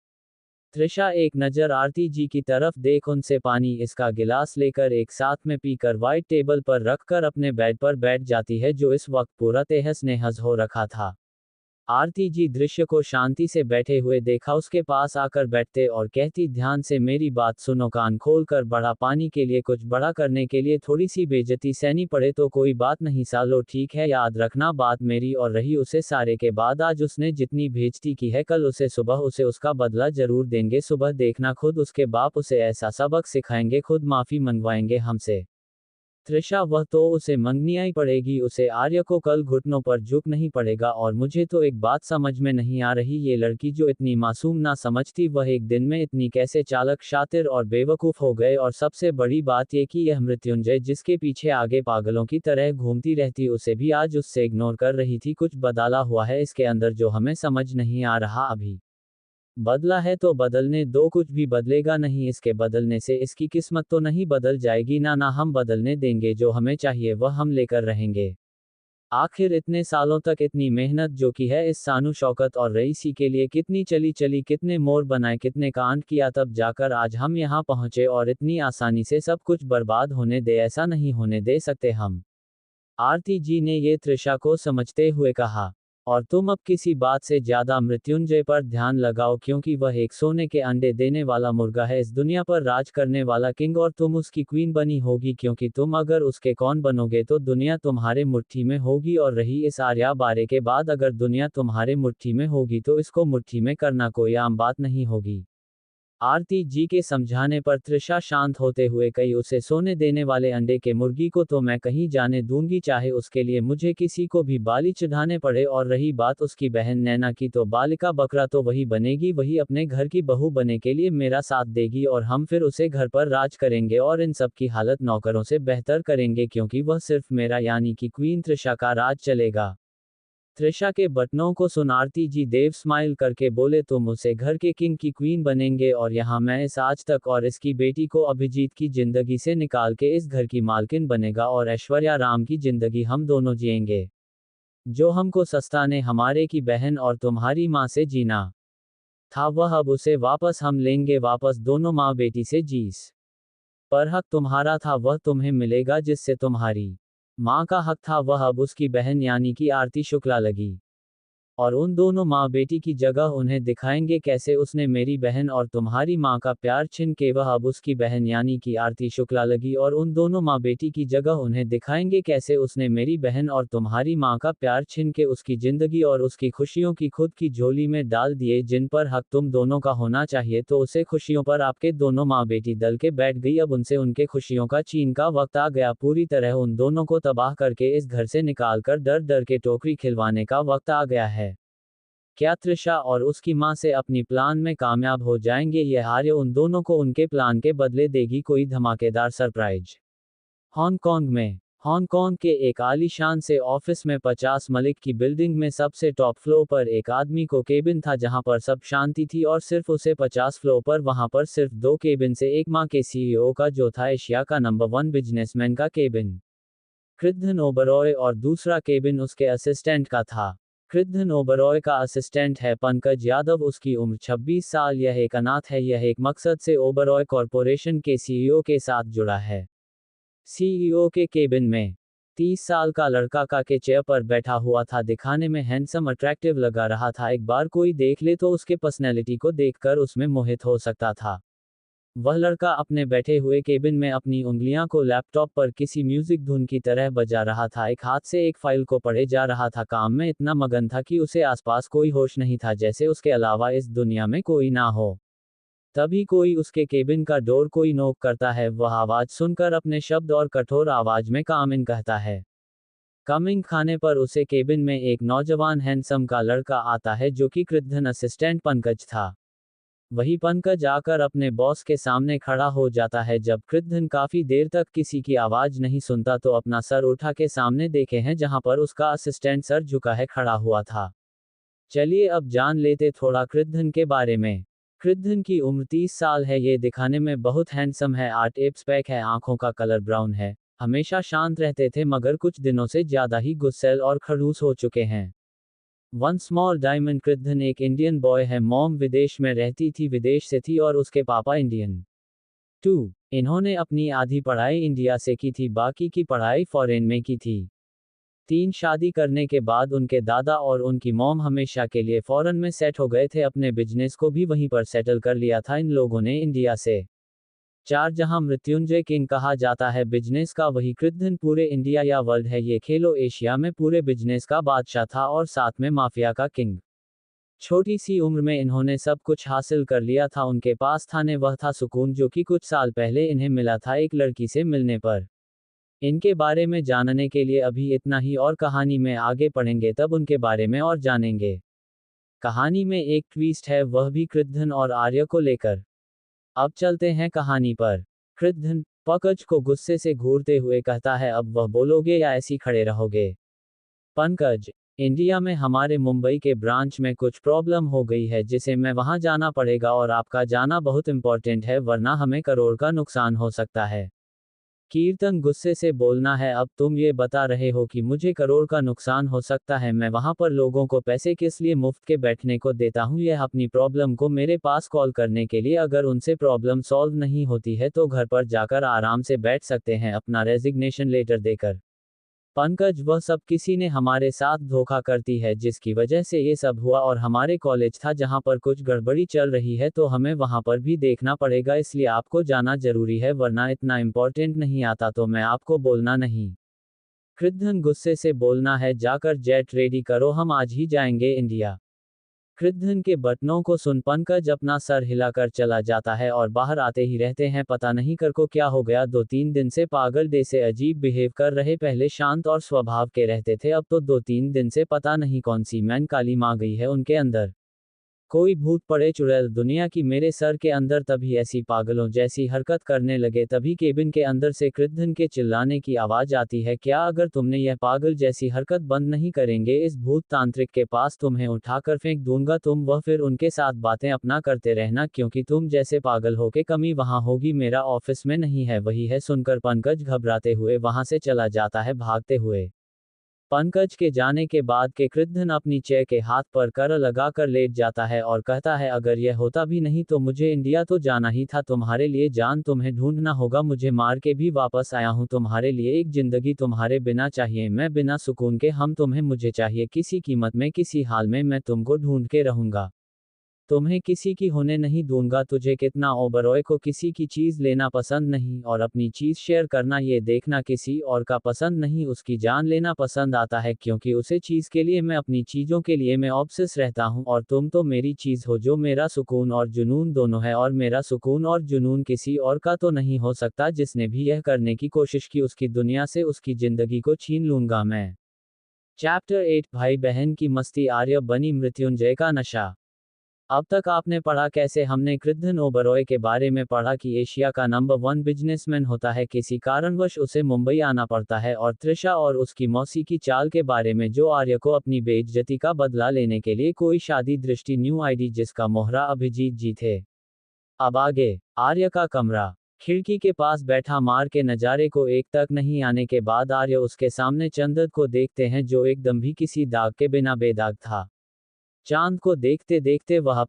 S1: त्रिशा एक नज़र आरती जी की तरफ देख उनसे पानी इसका गिलास लेकर एक साथ में पीकर वाइट टेबल पर रखकर अपने बेड पर बैठ जाती है, जो इस वक्त पूरा तहस नहस हो रखा था। आरती जी दृश्य को शांति से बैठे हुए देखा, उसके पास आकर बैठते और कहती, ध्यान से मेरी बात सुनो, कान खोल कर, बड़ा पानी के लिए कुछ बड़ा करने के लिए थोड़ी सी बेइज्जती सहनी पड़े तो कोई बात नहीं सालो, ठीक है, याद रखना बात मेरी। और रही उसे सारे के बाद, आज उसने जितनी बेइज्जती की है, कल उसे सुबह उसे उसका बदला जरूर देंगे। सुबह देखना खुद उसके बाप उसे ऐसा सबक सिखाएंगे, खुद माफी मंगवाएंगे हमसे। त्रिशा वह तो उसे मंगनी ही पड़ेगी, उसे आर्य को कल घुटनों पर झुक नहीं पड़ेगा। और मुझे तो एक बात समझ में नहीं आ रही, ये लड़की जो इतनी मासूम ना समझती, वह एक दिन में इतनी कैसे चालक, शातिर और बेवकूफ हो गए। और सबसे बड़ी बात ये कि यह मृत्युंजय जिसके पीछे आगे पागलों की तरह घूमती रहती, उसे भी आज उससे इग्नोर कर रही थी। कुछ बदला हुआ है इसके अंदर जो हमें समझ नहीं आ रहा अभी। बदला है तो बदलने दो, कुछ भी बदलेगा नहीं, इसके बदलने से इसकी किस्मत तो नहीं बदल जाएगी ना, ना हम बदलने देंगे, जो हमें चाहिए वह हम लेकर रहेंगे। आखिर इतने सालों तक इतनी मेहनत जो की है इस सानू शौकत और रईसी के लिए, कितनी चली चली, कितने मोड़ बनाए, कितने कांड किया, तब जाकर आज हम यहाँ पहुँचे, और इतनी आसानी से सब कुछ बर्बाद होने दे, ऐसा नहीं होने दे सकते हम। आरती जी ने ये त्रिशा को समझते हुए कहा। और तुम अब किसी बात से ज्यादा मृत्युंजय पर ध्यान लगाओ, क्योंकि वह एक सोने के अंडे देने वाला मुर्गा है, इस दुनिया पर राज करने वाला किंग, और तुम उसकी क्वीन बनी होगी, क्योंकि तुम अगर उसके कौन बनोगे तो दुनिया तुम्हारे मुट्ठी में होगी। और रही इस आर्या बारे के बाद, अगर दुनिया तुम्हारे मुट्ठी में होगी तो इसको मुट्ठी में करना कोई आम बात नहीं होगी। आरती जी के समझाने पर त्रिशा शांत होते हुए कही, उसे सोने देने वाले अंडे के मुर्गी को तो मैं कहीं जाने दूंगी, चाहे उसके लिए मुझे किसी को भी बाली चढ़ाने पड़े। और रही बात उसकी बहन नैना की, तो बालिका बकरा तो वही बनेगी, वही अपने घर की बहू बने के लिए मेरा साथ देगी, और हम फिर उसे घर पर राज करेंगे और इन सब की हालत नौकरों से बेहतर करेंगे, क्योंकि वह सिर्फ मेरा यानी कि क्वीन त्रिशा का राज चलेगा। त्रिशा के बटनों को सुन आरती जी देव स्माइल करके बोले, तुम उसे घर के किंग की क्वीन बनेंगे, और यहाँ मैं इस आज तक और इसकी बेटी को अभिजीत की जिंदगी से निकाल के इस घर की मालकिन बनेगा, और ऐश्वर्या राम की जिंदगी हम दोनों जिएंगे। जो हमको सस्ता ने हमारे की बहन और तुम्हारी माँ से जीना था, वह अब उसे वापस हम लेंगे, वापस दोनों माँ बेटी से जीस पर हक तुम्हारा था वह तुम्हें मिलेगा, जिससे तुम्हारी माँ का हक था वह अब उसकी बहन यानी कि आरती शुक्ला लगी। और उन दोनों माँ बेटी की जगह उन्हें दिखाएंगे कैसे उसने मेरी बहन और तुम्हारी माँ का प्यार छीन के वह अब उसकी बहन यानी कि आरती शुक्ला लगी, और उन दोनों माँ बेटी की जगह उन्हें दिखाएंगे कैसे उसने मेरी बहन और तुम्हारी माँ का प्यार छीन के उसकी जिंदगी और उसकी खुशियों की खुद की झोली में डाल दिए, जिन पर हक तुम दोनों का होना चाहिए। तो उसे खुशियों पर आपके दोनों माँ बेटी दल के बैठ गई। अब उनसे उनके खुशियों का छीन का वक्त आ गया। पूरी तरह उन दोनों को तबाह करके इस घर से निकाल कर डर डर के टोकरी खिलवाने का वक्त आ गया है। क्या त्रिशा और उसकी मां से अपनी प्लान में कामयाब हो जाएंगे? यह आर्य उन दोनों को उनके प्लान के बदले देगी कोई धमाकेदार सरप्राइज। हांगकांग में हांगकांग के एक आलीशान से ऑफिस में 50 मलिक की बिल्डिंग में सबसे टॉप फ्लोर पर एक आदमी को केबिन था जहां पर सब शांति थी, और सिर्फ उसे 50 फ्लोर पर वहां पर सिर्फ 2 केबिन से एक मां के सीईओ का जो था एशिया का नंबर 1 बिजनेसमैन का केबिन कृद्धन ओबरॉय, और दूसरा केबिन उसके असिस्टेंट का था। कृद्धन ओबरॉय का असिस्टेंट है पंकज यादव, उसकी उम्र 26 साल। यह एक अनाथ है। यह एक मकसद से ओबरॉय कॉरपोरेशन के सीईओ के साथ जुड़ा है। सीईओ के केबिन में 30 साल का लड़का का के चेयर पर बैठा हुआ था। दिखाने में हैंडसम अट्रैक्टिव लगा रहा था। एक बार कोई देख ले तो उसके पर्सनैलिटी को देखकर उसमें मोहित हो सकता था। वह लड़का अपने बैठे हुए केबिन में अपनी उंगलियां को लैपटॉप पर किसी म्यूजिक धुन की तरह बजा रहा था। एक हाथ से एक फाइल को पढ़े जा रहा था। काम में इतना मगन था कि उसे आसपास कोई होश नहीं था, जैसे उसके अलावा इस दुनिया में कोई ना हो। तभी कोई उसके केबिन का डोर कोई नोक करता है। वह आवाज सुनकर अपने शब्द और कठोर आवाज में कम इन कहता है। कमिंग खाने पर उसे केबिन में एक नौजवान हैंडसम का लड़का आता है जो कि कृद्धन असिस्टेंट पंकज था। वही पंकज आकर अपने बॉस के सामने खड़ा हो जाता है। जब कृद्धन काफी देर तक किसी की आवाज नहीं सुनता तो अपना सर उठा के सामने देखे हैं जहां पर उसका असिस्टेंट सर झुका है खड़ा हुआ था। चलिए अब जान लेते थोड़ा कृद्धन के बारे में। कृद्धन की उम्र 30 साल है। ये दिखाने में बहुत हैंडसम है। 8 एप्स पैक है। आंखों का कलर ब्राउन है। हमेशा शांत रहते थे मगर कुछ दिनों से ज्यादा ही गुस्सैल और खड़ूस हो चुके हैं। वन स्मॉल डायमंड कृद्धन एक इंडियन बॉय है। मॉम विदेश में रहती थी, विदेश से थी, और उसके पापा इंडियन। 2 इन्होंने अपनी आधी पढ़ाई इंडिया से की थी, बाकी की पढ़ाई फॉरेन में की थी। 3 शादी करने के बाद उनके दादा और उनकी मॉम हमेशा के लिए फॉरेन में सेट हो गए थे। अपने बिजनेस को भी वहीं पर सेटल कर लिया था इन लोगों ने इंडिया से। 4 जहां मृत्युंजय किंग कहा जाता है बिजनेस का, वही कृद्धन पूरे इंडिया या वर्ल्ड है। ये खेलो एशिया में पूरे बिजनेस का बादशाह था और साथ में माफिया का किंग। छोटी सी उम्र में इन्होंने सब कुछ हासिल कर लिया था। उनके पास था ने वह था सुकून जो कि कुछ साल पहले इन्हें मिला था एक लड़की से मिलने पर। इनके बारे में जानने के लिए अभी इतना ही, और कहानी में आगे पढ़ेंगे तब उनके बारे में और जानेंगे। कहानी में एक ट्विस्ट है, वह भी कृद्धन और आर्य को लेकर। अब चलते हैं कहानी पर। कृद्धन पंकज को गुस्से से घूरते हुए कहता है, अब वह बोलोगे या ऐसी खड़े रहोगे? पंकज, इंडिया में हमारे मुंबई के ब्रांच में कुछ प्रॉब्लम हो गई है जिसे मैं वहां जाना पड़ेगा, और आपका जाना बहुत इंपॉर्टेंट है वरना हमें करोड़ का नुकसान हो सकता है। कीर्तन गुस्से से बोलना है, अब तुम ये बता रहे हो कि मुझे करोड़ का नुकसान हो सकता है? मैं वहां पर लोगों को पैसे किस लिए मुफ्त के बैठने को देता हूं? यह अपनी प्रॉब्लम को मेरे पास कॉल करने के लिए। अगर उनसे प्रॉब्लम सॉल्व नहीं होती है तो घर पर जाकर आराम से बैठ सकते हैं अपना रेजिग्नेशन लेटर देकर। पंकज, वह सब किसी ने हमारे साथ धोखा करती है जिसकी वजह से ये सब हुआ, और हमारे कॉलेज था जहां पर कुछ गड़बड़ी चल रही है तो हमें वहां पर भी देखना पड़ेगा, इसलिए आपको जाना जरूरी है वरना इतना इंपॉर्टेंट नहीं आता तो मैं आपको बोलना नहीं। कृद्धन गुस्से से बोलना है, जाकर जेट रेडी करो, हम आज ही जाएंगे इंडिया। कृद्धन के बटनों को सुन पंकज अपना सर हिलाकर चला जाता है और बाहर आते ही रहते हैं पता नहीं कर को क्या हो गया। 2-3 दिन से पागल डे से अजीब बिहेव कर रहे, पहले शांत और स्वभाव के रहते थे, अब तो 2-3 दिन से पता नहीं कौन सी मैन काली माँ गई है उनके अंदर। कोई भूत पड़े चुड़ैल दुनिया की मेरे सर के अंदर। तभी ऐसी पागलों जैसी हरकत करने लगे। तभी केबिन के अंदर से कृद्धन के चिल्लाने की आवाज आती है, क्या अगर तुमने यह पागल जैसी हरकत बंद नहीं करेंगे इस भूत तांत्रिक के पास तुम्हें उठाकर फेंक दूंगा। तुम वह फिर उनके साथ बातें अपना करते रहना, क्योंकि तुम जैसे पागल हो के कमी वहां होगी, मेरा ऑफिस में नहीं है। वही है। सुनकर पंकज घबराते हुए वहां से चला जाता है भागते हुए। पंकज के जाने के बाद के कृद्धन अपनी चेयर के हाथ पर कर लगाकर लेट जाता है और कहता है, अगर यह होता भी नहीं तो मुझे इंडिया तो जाना ही था तुम्हारे लिए जान, तुम्हें ढूंढना होगा, मुझे मार के भी वापस आया हूं तुम्हारे लिए, एक जिंदगी तुम्हारे बिना चाहिए, मैं बिना सुकून के, हम तुम्हें मुझे चाहिए, किसी कीमत में किसी हाल में मैं तुमको ढूंढ के रहूंगा, तुम्हें किसी की होने नहीं दूंगा, तुझे कितना ओबरॉय को किसी की चीज लेना पसंद नहीं और अपनी चीज शेयर करना ये देखना किसी और का पसंद नहीं, उसकी जान लेना पसंद आता है क्योंकि उसे चीज के लिए मैं अपनी चीजों के लिए मैं ऑब्सेस रहता हूँ और तुम तो मेरी चीज हो जो मेरा सुकून और जुनून दोनों है और मेरा सुकून और जुनून किसी और का तो नहीं हो सकता, जिसने भी यह करने की कोशिश की उसकी दुनिया से उसकी जिंदगी को छीन लूंगा मैं। चैप्टर 8 भाई बहन की मस्ती आर्य बनी मृत्युंजय का नशा। अब तक आपने पढ़ा कैसे हमने कृद्धन ओबरॉय के बारे में पढ़ा कि एशिया का नंबर 1 बिजनेसमैन होता है, किसी कारणवश उसे मुंबई आना पड़ता है, और त्रिशा और उसकी मौसी की चाल के बारे में जो आर्य को अपनी बेइज्जती का बदला लेने के लिए कोई शादी दृष्टि न्यू आईडी जिसका मोहरा अभिजीत जी थे। अब आगे आर्य का कमरा। खिड़की के पास बैठा मार के नज़ारे को एक तक नहीं आने के बाद आर्य उसके सामने चंद्र को देखते हैं जो एकदम भी किसी दाग के बिना बेदाग था। चांद को देखते देखते वह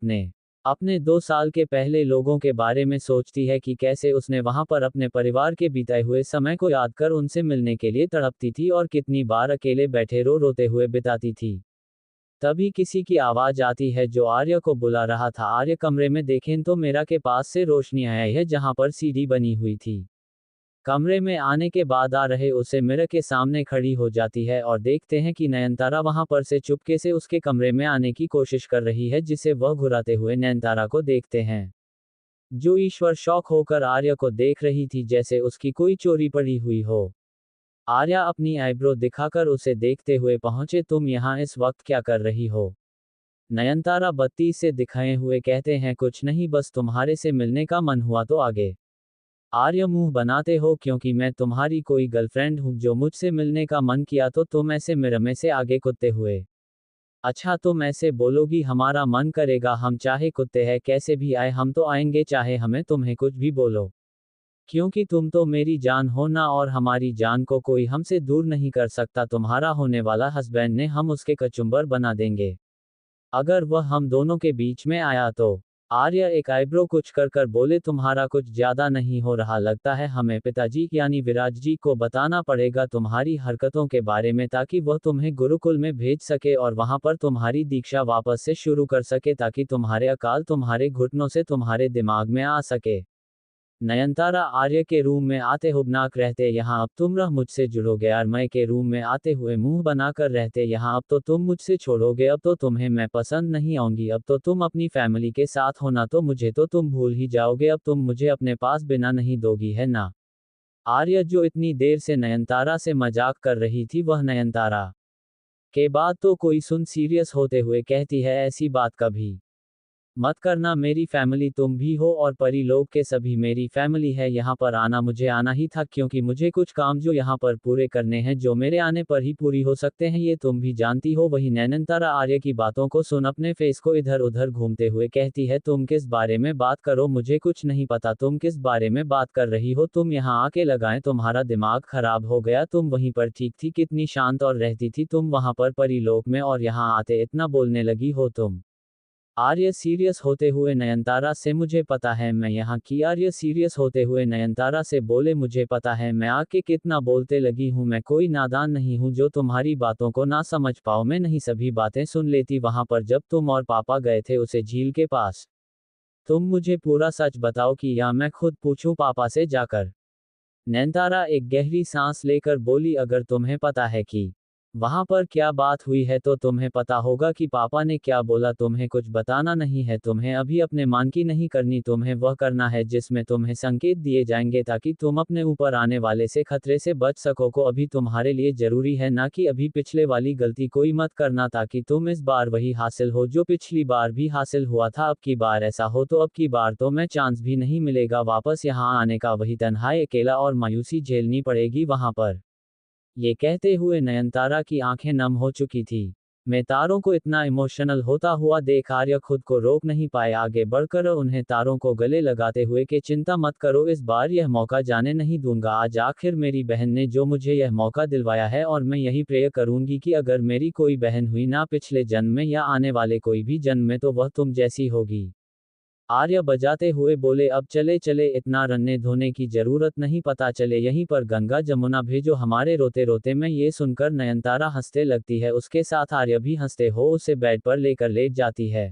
S1: अपने 2 साल के पहले लोगों के बारे में सोचती है कि कैसे उसने वहां पर अपने परिवार के बिताए हुए समय को याद कर उनसे मिलने के लिए तड़पती थी और कितनी बार अकेले बैठे रोते हुए बिताती थी। तभी किसी की आवाज आती है जो आर्य को बुला रहा था, आर्य कमरे में देखें तो मेरा के पास से रोशनी आई है जहां पर सीढ़ी बनी हुई थी। कमरे में आने के बाद आ रहे उसे मिरर के सामने खड़ी हो जाती है और देखते हैं कि नयनतारा वहां पर से चुपके से उसके कमरे में आने की कोशिश कर रही है, जिसे वह घुराते हुए नयनतारा को देखते हैं, जो ईश्वर शौक होकर आर्य को देख रही थी जैसे उसकी कोई चोरी पड़ी हुई हो। आर्या अपनी आईब्रो दिखाकर उसे देखते हुए पहुंचे, तुम यहाँ इस वक्त क्या कर रही हो? नयनतारा बत्ती से दिखाए हुए कहते हैं, कुछ नहीं, बस तुम्हारे से मिलने का मन हुआ तो आगे। आर्य मुंह बनाते हो क्योंकि मैं तुम्हारी कोई गर्लफ्रेंड हूं जो मुझसे मिलने का मन किया तो तुम ऐसे मेरे में से आगे कुत्ते हुए। अच्छा तुम ऐसे बोलोगी हमारा मन करेगा, हम चाहे कुत्ते हैं कैसे भी आए हम तो आएंगे, चाहे हमें तुम्हें कुछ भी बोलो, क्योंकि तुम तो मेरी जान हो ना और हमारी जान को कोई हमसे दूर नहीं कर सकता, तुम्हारा होने वाला हस्बैंड ने हम उसके कचुम्बर बना देंगे अगर वह हम दोनों के बीच में आया तो। आर्य एक आईब्रो कुछ कर बोले, तुम्हारा कुछ ज्यादा नहीं हो रहा लगता है, हमें पिताजी यानी विराज जी को बताना पड़ेगा तुम्हारी हरकतों के बारे में ताकि वह तुम्हें गुरुकुल में भेज सके और वहां पर तुम्हारी दीक्षा वापस से शुरू कर सके ताकि तुम्हारे अकाल तुम्हारे घुटनों से तुम्हारे दिमाग में आ सके। नयनतारा आर्य के रूम में आते हुबनाक रहते, यहाँ अब तुम रह मुझसे जुड़ोगे, और मैं के रूम में आते हुए मुंह बनाकर रहते, यहाँ अब तो तुम मुझसे छोड़ोगे, अब तो तुम्हें मैं पसंद नहीं आऊंगी, अब तो तुम अपनी फैमिली के साथ होना तो मुझे तो तुम भूल ही जाओगे, अब तुम मुझे अपने पास बिना नहीं दोगी है ना? आर्य जो इतनी देर से नयनतारा से मजाक कर रही थी वह नयनतारा के बाद तो कोई सुन सीरियस होते हुए कहती है, ऐसी बात कभी मत करना, मेरी फैमिली तुम भी हो और परी लोग के सभी मेरी फैमिली है, यहाँ पर आना मुझे आना ही था क्योंकि मुझे कुछ काम जो यहाँ पर पूरे करने हैं जो मेरे आने पर ही पूरी हो सकते हैं, ये तुम भी जानती हो। वही नयनतारा आर्य की बातों को सुन अपने फेस को इधर उधर घूमते हुए कहती है, तुम किस बारे में बात करो, मुझे कुछ नहीं पता, तुम किस बारे में बात कर रही हो, तुम यहाँ आके लगाएं तुम्हारा दिमाग खराब हो गया, तुम वहीं पर ठीक थी, कितनी शांत और रहती थी तुम वहाँ पर परीलोक में और यहाँ आते इतना बोलने लगी हो तुम। आर्य सीरियस होते हुए नयनतारा से, मुझे पता है मैं यहाँ की। आर्य सीरियस होते हुए नयनतारा से बोले, मुझे पता है मैं आके कितना बोलते लगी हूँ, मैं कोई नादान नहीं हूँ जो तुम्हारी बातों को ना समझ पाओ, मैं नहीं सभी बातें सुन लेती वहां पर जब तुम और पापा गए थे उसे झील के पास। तुम मुझे पूरा सच बताओ कि या मैं खुद पूछूं पापा से जाकर। नयनतारा एक गहरी सांस लेकर बोली, अगर तुम्हें पता है कि वहां पर क्या बात हुई है तो तुम्हें पता होगा कि पापा ने क्या बोला, तुम्हें कुछ बताना नहीं है, तुम्हें अभी अपने मान की नहीं करनी, तुम्हें वह करना है जिसमें तुम्हें संकेत दिए जाएंगे ताकि तुम अपने ऊपर आने वाले से खतरे से बच सको, को अभी तुम्हारे लिए जरूरी है ना कि अभी पिछले वाली गलती कोई मत करना ताकि तुम इस बार वही हासिल हो जो पिछली बार भी हासिल हुआ था, अब की बार ऐसा हो तो अब की बार तो मैं चांस भी नहीं मिलेगा वापस यहाँ आने का, वही तन्हाई अकेला और मायूसी झेलनी पड़ेगी वहां पर। ये कहते हुए नयनतारा की आंखें नम हो चुकी थी। मैं तारों को इतना इमोशनल होता हुआ देख आर्य खुद को रोक नहीं पाए, आगे बढ़कर उन्हें तारों को गले लगाते हुए कि चिंता मत करो, इस बार यह मौका जाने नहीं दूंगा। आज आखिर मेरी बहन ने जो मुझे यह मौका दिलवाया है और मैं यही प्रे करूंगी कि अगर मेरी कोई बहन हुई ना पिछले जन्म में या आने वाले कोई भी जन्म में तो वह तुम जैसी होगी। आर्य बजाते हुए बोले, अब चले चले, इतना रन्ने धोने की जरूरत नहीं, पता चले यहीं पर गंगा जमुना भेजो हमारे रोते रोते। में ये सुनकर नयनतारा हंसते लगती है, उसके साथ आर्य भी हंसते हो उसे बेड पर लेकर लेट जाती है।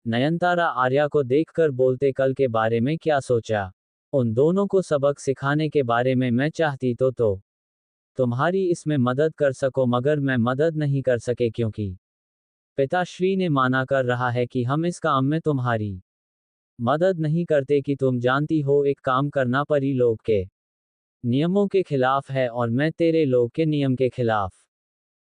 S1: नयनतारा आर्या को देखकर बोलते, कल के बारे में क्या सोचा? उन दोनों को सबक सिखाने के बारे में मैं चाहती तो तुम्हारी इसमें मदद कर सको, मगर मैं मदद नहीं कर सके क्योंकि पिताश्री ने माना कर रहा है कि हम इस काम में तुम्हारी मदद नहीं करते कि तुम जानती हो एक काम करना परी लोग के नियमों के खिलाफ है और मैं तेरे लोग के नियम के खिलाफ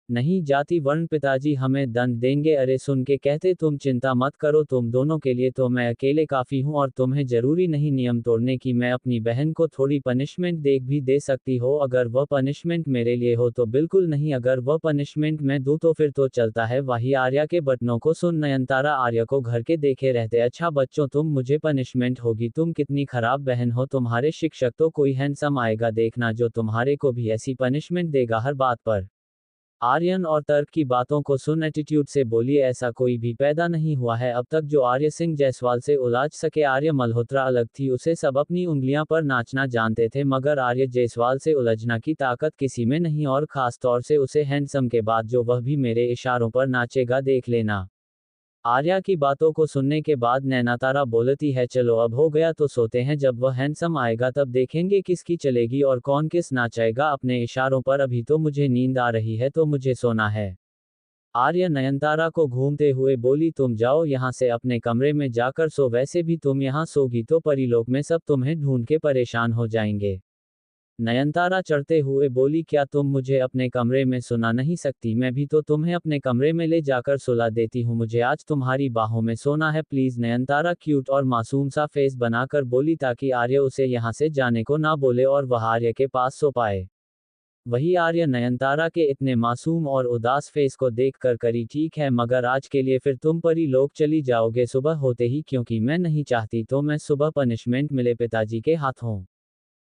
S1: नहीं जाती, वर्ण पिताजी हमें दंड देंगे। अरे सुन के कहते, तुम चिंता मत करो, तुम दोनों के लिए तो मैं अकेले काफी हूँ और तुम्हें जरूरी नहीं नियम तोड़ने की, मैं अपनी बहन को थोड़ी पनिशमेंट भी दे सकती हो। अगर वह पनिशमेंट मेरे लिए हो तो बिल्कुल नहीं, अगर वह पनिशमेंट मैं दूं तो फिर तो चलता है। वही आर्या के बटनों को सुन नयनतारा आर्या को घर के देखे रहते, अच्छा बच्चों तुम मुझे पनिशमेंट होगी, तुम कितनी खराब बहन हो, तुम्हारे शिक्षक तो कोई हैंडसम आएगा देखना जो तुम्हारे को भी ऐसी पनिशमेंट देगा हर बात पर। आर्यन और तर्क की बातों को सुन एटीट्यूड से बोलिए, ऐसा कोई भी पैदा नहीं हुआ है अब तक जो आर्य सिंह जायसवाल से उलझ सके। आर्य मल्होत्रा अलग थी, उसे सब अपनी उंगलियां पर नाचना जानते थे, मगर आर्य जायसवाल से उलझना की ताकत किसी में नहीं, और खास तौर से उसे हैंडसम के बाद जो वह भी मेरे इशारों पर नाचेगा देख लेना। आर्या की बातों को सुनने के बाद नैनातारा बोलती है, चलो अब हो गया तो सोते हैं, जब वह हैंडसम आएगा तब देखेंगे किसकी चलेगी और कौन किस नाचेगा अपने इशारों पर, अभी तो मुझे नींद आ रही है तो मुझे सोना है। आर्या नयनतारा को घूमते हुए बोली, तुम जाओ यहाँ से अपने कमरे में जाकर सो, वैसे भी तुम यहाँ सोगी तो परीलोक में सब तुम्हें ढूंढ के परेशान हो जाएंगे। नयनतारा चढ़ते हुए बोली, क्या तुम मुझे अपने कमरे में सुला नहीं सकती? मैं भी तो तुम्हें अपने कमरे में ले जाकर सुला देती हूँ, मुझे आज तुम्हारी बाहों में सोना है प्लीज। नयनतारा क्यूट और मासूम सा फेस बनाकर बोली ताकि आर्य उसे यहाँ से जाने को ना बोले और वह आर्य के पास सो पाए। वही आर्य नयनतारा के इतने मासूम और उदास फेस को देखकर करी, ठीक है मगर आज के लिए फिर तुम परी लोग चली जाओगे सुबह होते ही, क्योंकि मैं नहीं चाहती तो मैं सुबह पनिशमेंट मिले पिताजी के हाथों।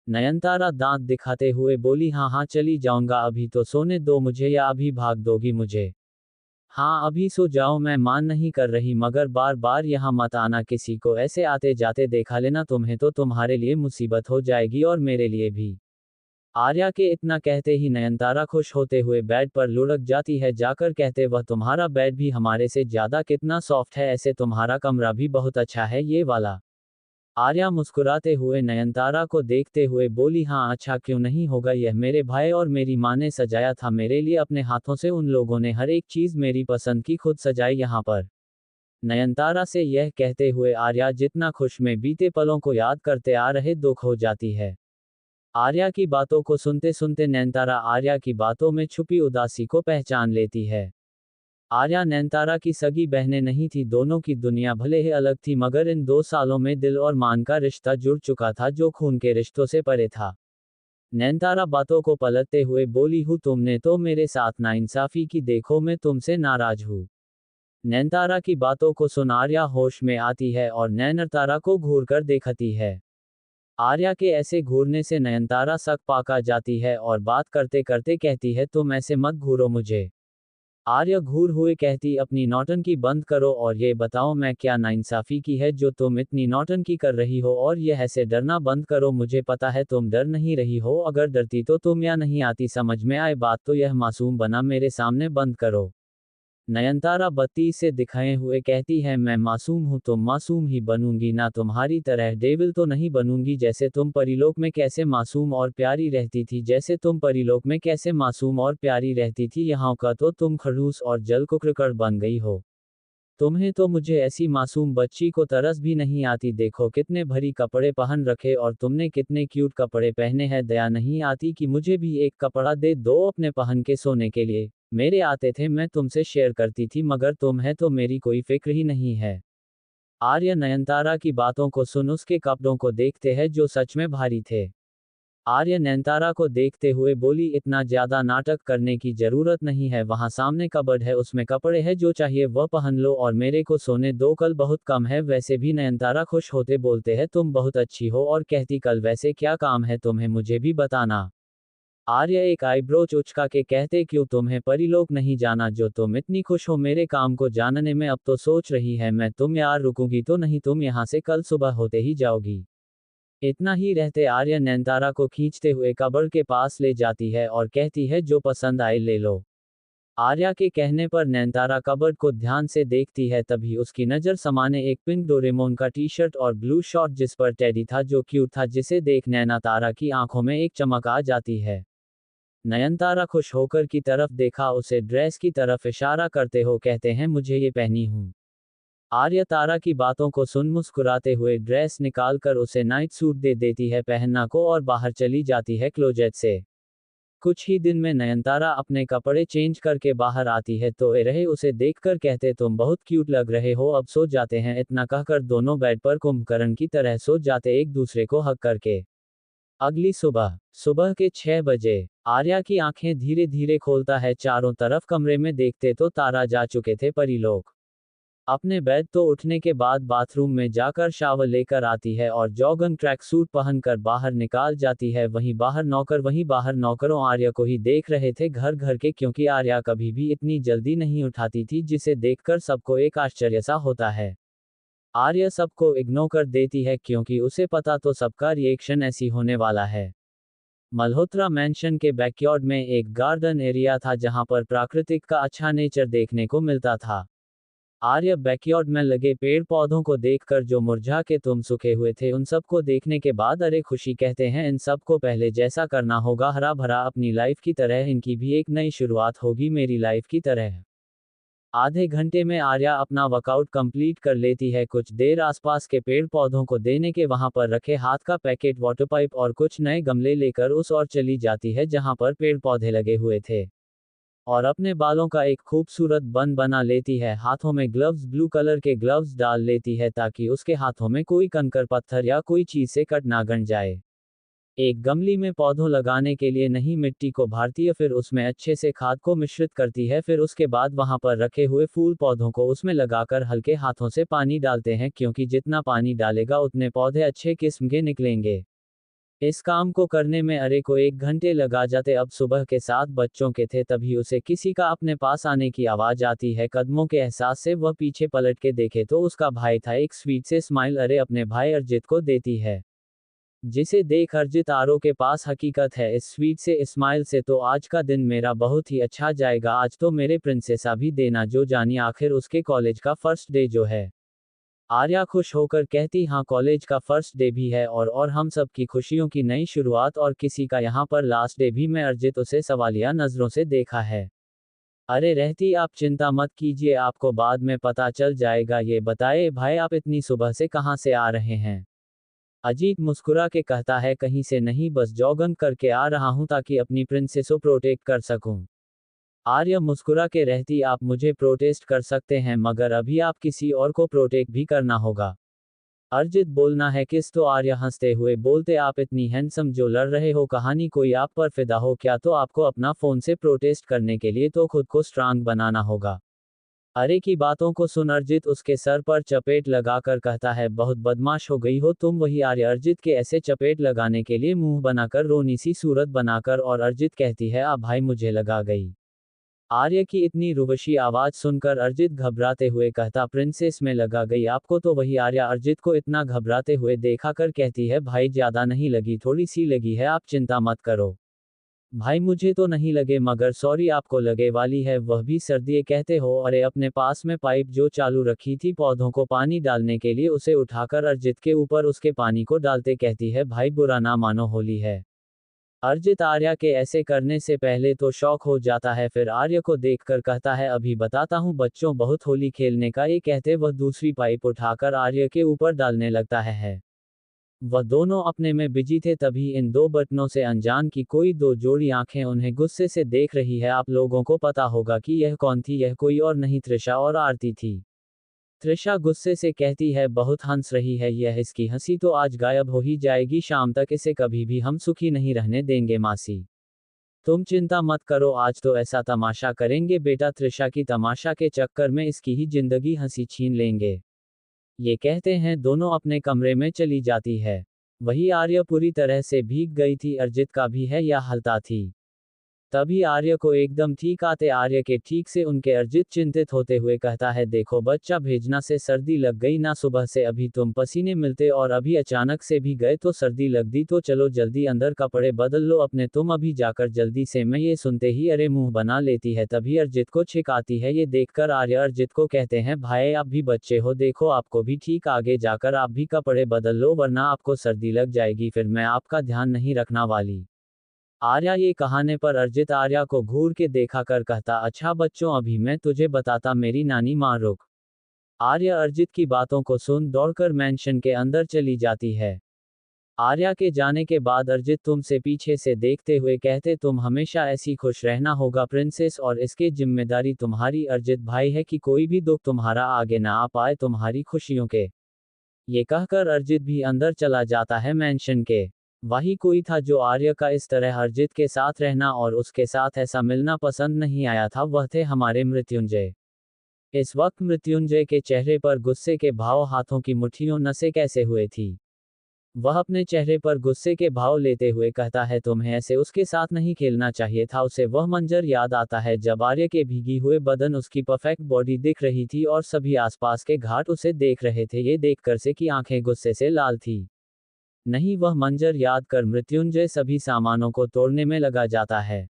S1: नयनतारा दांत दिखाते हुए बोली, हाँ हाँ चली जाऊंगा, अभी तो सोने दो मुझे, या अभी भाग दोगी मुझे? हाँ अभी सो जाओ, मैं मान नहीं कर रही, मगर बार बार यहाँ मत आना, किसी को ऐसे आते जाते देखा लेना तुम्हें तो तुम्हारे लिए मुसीबत हो जाएगी और मेरे लिए भी। आर्या के इतना कहते ही नयनतारा खुश होते हुए बेड पर लुढ़क जाती है, जाकर कहते, वह तुम्हारा बेड भी हमारे से ज्यादा कितना सॉफ्ट है, ऐसे तुम्हारा कमरा भी बहुत अच्छा है ये वाला। आर्या मुस्कुराते हुए नयनतारा को देखते हुए बोली, हाँ अच्छा क्यों नहीं होगा, यह मेरे भाई और मेरी माँ ने सजाया था मेरे लिए अपने हाथों से, उन लोगों ने हर एक चीज मेरी पसंद की खुद सजाई यहाँ पर। नयनतारा से यह कहते हुए आर्या जितना खुश में बीते पलों को याद करते आ रहे दुख हो जाती है। आर्या की बातों को सुनते सुनते नयनतारा आर्या की बातों में छुपी उदासी को पहचान लेती है। आर्या नयनतारा की सगी बहनें नहीं थी, दोनों की दुनिया भले ही अलग थी, मगर इन 2 सालों में दिल और मान का रिश्ता जुड़ चुका था जो खून के रिश्तों से परे था। नयनतारा बातों को पलटते हुए बोली, हूँ तुमने तो मेरे साथ नाइंसाफी की, देखो मैं तुमसे नाराज हूँ। नयनतारा की बातों को सुन आर्या होश में आती है और नयनतारा को घूर कर देखती है। आर्या के ऐसे घूरने से नयनतारा सक पाका जाती है और बात करते करते कहती है, तुम ऐसे मत घूरो मुझे। आर्य घूर हुए कहती, अपनी नौटंकी बंद करो और ये बताओ मैं क्या नाइंसाफी की है जो तुम इतनी नौटंकी कर रही हो, और ये ऐसे डरना बंद करो, मुझे पता है तुम डर नहीं रही हो, अगर डरती तो तुम या नहीं आती समझ में आए बात, तो यह मासूम बना मेरे सामने बंद करो। नयनतारा बत्ती से दिखाए हुए कहती है, मैं मासूम हूँ तो मासूम ही बनूंगी ना, तुम्हारी तरह डेविल तो नहीं बनूंगी, जैसे तुम परिलोक में कैसे मासूम और प्यारी रहती थी, जैसे तुम परिलोक में कैसे मासूम और प्यारी रहती थी, यहाँ का तो तुम खड़ूस और जल कुकरकड़ बन गई हो। तुम्हें तो मुझे ऐसी मासूम बच्ची को तरस भी नहीं आती, देखो कितने भरी कपड़े पहन रखे और तुमने कितने क्यूट कपड़े पहने हैं, दया नहीं आती कि मुझे भी एक कपड़ा दे दो अपने पहन के सोने के लिए। मेरे आते थे मैं तुमसे शेयर करती थी, मगर तुम्हें तो मेरी कोई फिक्र ही नहीं है। आर्य नयनतारा की बातों को सुन उसके कपड़ों को देखते हैं जो सच में भारी थे। आर्य नयनतारा को देखते हुए बोली, इतना ज्यादा नाटक करने की जरूरत नहीं है, वहां सामने कबर्ड है, उसमें कपड़े हैं, जो चाहिए वह पहन लो और मेरे को सोने दो, कल बहुत कम है। वैसे भी नयनतारा खुश होते बोलते हैं, तुम बहुत अच्छी हो, और कहती कल वैसे क्या काम है तुम्हें, मुझे भी बताना। आर्य एक आईब्रो उचका के कहते, क्यों तुम्हें परीलोक नहीं जाना, जो तुम इतनी खुश हो मेरे काम को जानने में, अब तो सोच रही है मैं तुम यार रुकूंगी तो नहीं, तुम यहाँ से कल सुबह होते ही जाओगी। इतना ही रहते आर्य नयनतारा को खींचते हुए कब्र के पास ले जाती है और कहती है, जो पसंद आए ले लो। आर्या के कहने पर नयनतारा कबर्ड को ध्यान से देखती है, तभी उसकी नज़र समाने एक पिंक डोरेमोन का टी शर्ट और ब्लू शॉर्ट जिस पर टेडी था, जो क्यूट था, जिसे देख नयनतारा की आंखों में एक चमक आ जाती है। नयनतारा खुश होकर की तरफ देखा, उसे ड्रेस की तरफ इशारा करते हो कहते हैं, मुझे ये पहनी हूँ। आर्य तारा की बातों को सुन मुस्कुराते हुए ड्रेस निकालकर उसे नाइट सूट दे देती है पहनना को और बाहर चली जाती है क्लोजेट से। कुछ ही दिन में नयनतारा अपने कपड़े चेंज करके बाहर आती है तो रहे उसे देखकर कहते, तुम बहुत क्यूट लग रहे हो, अब सो जाते हैं। इतना कहकर दोनों बेड पर कुंभकर्ण की तरह सो जाते, एक दूसरे को हक करके। अगली सुबह सुबह के 6 बजे आर्या की आंखें धीरे धीरे खोलता है, चारों तरफ कमरे में देखते तो तारा जा चुके थे परीलोक। अपने बेड तो उठने के बाद बाथरूम में जाकर शावर लेकर आती है और जॉगिंग ट्रैक सूट पहनकर बाहर निकाल जाती है। वहीं बाहर नौकरों आर्या को ही देख रहे थे घर घर के, क्योंकि आर्या कभी भी इतनी जल्दी नहीं उठाती थी, जिसे देखकर सबको एक आश्चर्य सा होता है। आर्या सबको इग्नोर कर देती है क्योंकि उसे पता तो सबका रिएक्शन ऐसी होने वाला है। मल्होत्रा मैंशन के बैकयार्ड में एक गार्डन एरिया था जहां पर प्राकृतिक का अच्छा नेचर देखने को मिलता था। आर्य बैकयार्ड में लगे पेड़ पौधों को देखकर जो मुरझा के तुम सूखे हुए थे, उन सबको देखने के बाद अरे खुशी कहते हैं, इन सबको पहले जैसा करना होगा, हरा भरा अपनी लाइफ की तरह इनकी भी एक नई शुरुआत होगी मेरी लाइफ की तरह। आधे घंटे में आर्या अपना वर्कआउट कंप्लीट कर लेती है। कुछ देर आसपास के पेड़ पौधों को देने के वहां पर रखे हाथ का पैकेट, वाटर पाइप और कुछ नए गमले लेकर उस ओर चली जाती है जहां पर पेड़ पौधे लगे हुए थे, और अपने बालों का एक खूबसूरत बन बना लेती है। हाथों में ग्लव्स, ब्लू कलर के ग्लव्स डाल लेती है ताकि उसके हाथों में कोई कंकर पत्थर या कोई चीज से कट ना गन जाए। एक गमली में पौधों लगाने के लिए नहीं मिट्टी को भारती है, फिर उसमें अच्छे से खाद को मिश्रित करती है, फिर उसके बाद वहां पर रखे हुए फूल पौधों को उसमें लगाकर हल्के हाथों से पानी डालते हैं, क्योंकि जितना पानी डालेगा उतने पौधे अच्छे किस्म के निकलेंगे। इस काम को करने में अरे को 1 घंटे लगा जाते। अब सुबह के 7 बच्चों के थे, तभी उसे किसी का अपने पास आने की आवाज आती है। कदमों के एहसास से वह पीछे पलट के देखे तो उसका भाई था। एक स्वीट से स्माइल अरे अपने भाई अर्जित को देती है, जिसे देख अर्जित आरो के पास, हकीकत है इस स्वीट से स्माइल से तो आज का दिन मेरा बहुत ही अच्छा जाएगा, आज तो मेरे प्रिंसेसा भी देना जो जानी, आखिर उसके कॉलेज का फर्स्ट डे जो है। आर्या खुश होकर कहती, हाँ कॉलेज का फर्स्ट डे भी है और हम सब की खुशियों की नई शुरुआत, और किसी का यहाँ पर लास्ट डे भी। मैं अर्जित उसे सवालिया नजरों से देखा है। अरे रहती, आप चिंता मत कीजिए, आपको बाद में पता चल जाएगा। ये बताए भाई, आप इतनी सुबह से कहाँ से आ रहे हैं? अजीत मुस्कुरा के कहता है, कहीं से नहीं, बस जॉगिंग करके आ रहा हूँ ताकि अपनी प्रिंसेस को प्रोटेक्ट कर सकूं। आर्य मुस्कुरा के रहती, आप मुझे प्रोटेस्ट कर सकते हैं, मगर अभी आप किसी और को प्रोटेक्ट भी करना होगा। अर्जित बोलना है किस? तो आर्य हंसते हुए बोलते, आप इतनी हैंडसम जो लड़ रहे हो, कहानी कोई आप पर फिदा हो क्या? तो आपको अपना फोन से प्रोटेस्ट करने के लिए तो खुद को स्ट्रांग बनाना होगा। अरे की बातों को सुन अर्जित उसके सर पर चपेट लगाकर कहता है, बहुत बदमाश हो गई हो तुम। वही आर्य अर्जित के ऐसे चपेट लगाने के लिए मुंह बनाकर, रोनी सी सूरत बनाकर, और अर्जित कहती है, आ भाई मुझे लगा गई। आर्य की इतनी रुवशी आवाज सुनकर अर्जित घबराते हुए कहता, प्रिंसेस में लगा गई आपको? तो वही आर्या अर्जित को इतना घबराते हुए देखा कर कहती है, भाई ज्यादा नहीं लगी, थोड़ी सी लगी है, आप चिंता मत करो। भाई मुझे तो नहीं लगे, मगर सॉरी आपको लगे वाली है, वह भी सर्दी कहते हो। अरे अपने पास में पाइप जो चालू रखी थी पौधों को पानी डालने के लिए, उसे उठाकर अर्जित के ऊपर उसके पानी को डालते कहती है, भाई बुरा ना मानो, होली है। अर्जित आर्या के ऐसे करने से पहले तो शौक हो जाता है, फिर आर्य को देखकर कहता है, अभी बताता हूँ बच्चों, बहुत होली खेलने का। ये कहते वह दूसरी पाइप उठाकर आर्य के ऊपर डालने लगता है। वह दोनों अपने में बिजी थे, तभी इन दो बटनों से अनजान की कोई दो जोड़ी आंखें उन्हें गुस्से से देख रही है। आप लोगों को पता होगा कि यह कौन थी? यह कोई और नहीं, त्रिशा और आरती थी। त्रिशा गुस्से से कहती है, बहुत हंस रही है यह, इसकी हंसी तो आज गायब हो ही जाएगी, शाम तक इसे कभी भी हम सुखी नहीं रहने देंगे मासी। तुम चिंता मत करो, आज तो ऐसा तमाशा करेंगे बेटा त्रिशा की तमाशा के चक्कर में इसकी ही जिंदगी हंसी छीन लेंगे। ये कहते हैं दोनों अपने कमरे में चली जाती है। वही आर्य पूरी तरह से भीग गई थी, अर्जित का भी है या हलता थी। तभी आर्य को एकदम ठीक आते आर्य के ठीक से उनके अर्जित चिंतित होते हुए कहता है, देखो बच्चा भेजना से सर्दी लग गई ना, सुबह से अभी तुम पसीने मिलते और अभी अचानक से भी गए तो सर्दी लग दी, तो चलो जल्दी अंदर कपड़े बदल लो अपने, तुम अभी जाकर जल्दी से। मैं ये सुनते ही अरे मुंह बना लेती है। तभी अर्जित को छिक आती है। ये देखकर आर्य अर्जित को कहते हैं, भाई आप भी बच्चे हो, देखो आपको भी ठीक आगे जाकर आप भी कपड़े बदल लो वरना आपको सर्दी लग जाएगी, फिर मैं आपका ध्यान नहीं रखना वाली। आर्या ये कहने पर अर्जित आर्या को घूर के देखा कर कहता, अच्छा बच्चों अभी मैं तुझे बताता मेरी नानी माँ रुक। आर्या अर्जित की बातों को सुन दौड़कर मैंशन के अंदर चली जाती है। आर्या के जाने के बाद अर्जित तुमसे पीछे से देखते हुए कहते, तुम हमेशा ऐसी खुश रहना होगा प्रिंसेस, और इसके जिम्मेदारी तुम्हारी अर्जित भाई है कि कोई भी दुख तुम्हारा आगे ना आ पाए तुम्हारी खुशियों के। ये कहकर अर्जित भी अंदर चला जाता है मैंशन के। वही कोई था जो आर्य का इस तरह अर्जित के साथ रहना और उसके साथ ऐसा मिलना पसंद नहीं आया था, वह थे हमारे मृत्युंजय। इस वक्त मृत्युंजय के चेहरे पर गुस्से के भाव, हाथों की मुट्ठियों नसें कैसे हुए थी। वह अपने चेहरे पर गुस्से के भाव लेते हुए कहता है, तुम्हें ऐसे उसके साथ नहीं खेलना चाहिए था। उसे वह मंजर याद आता है जब आर्य के भीगी हुए बदन, उसकी परफेक्ट बॉडी दिख रही थी और सभी आसपास के घाट उसे देख रहे थे, ये देखकर से कि आंखें गुस्से से लाल थी। नहीं, वह मंजर याद कर मृत्युंजय सभी सामानों को तोड़ने में लगा जाता है।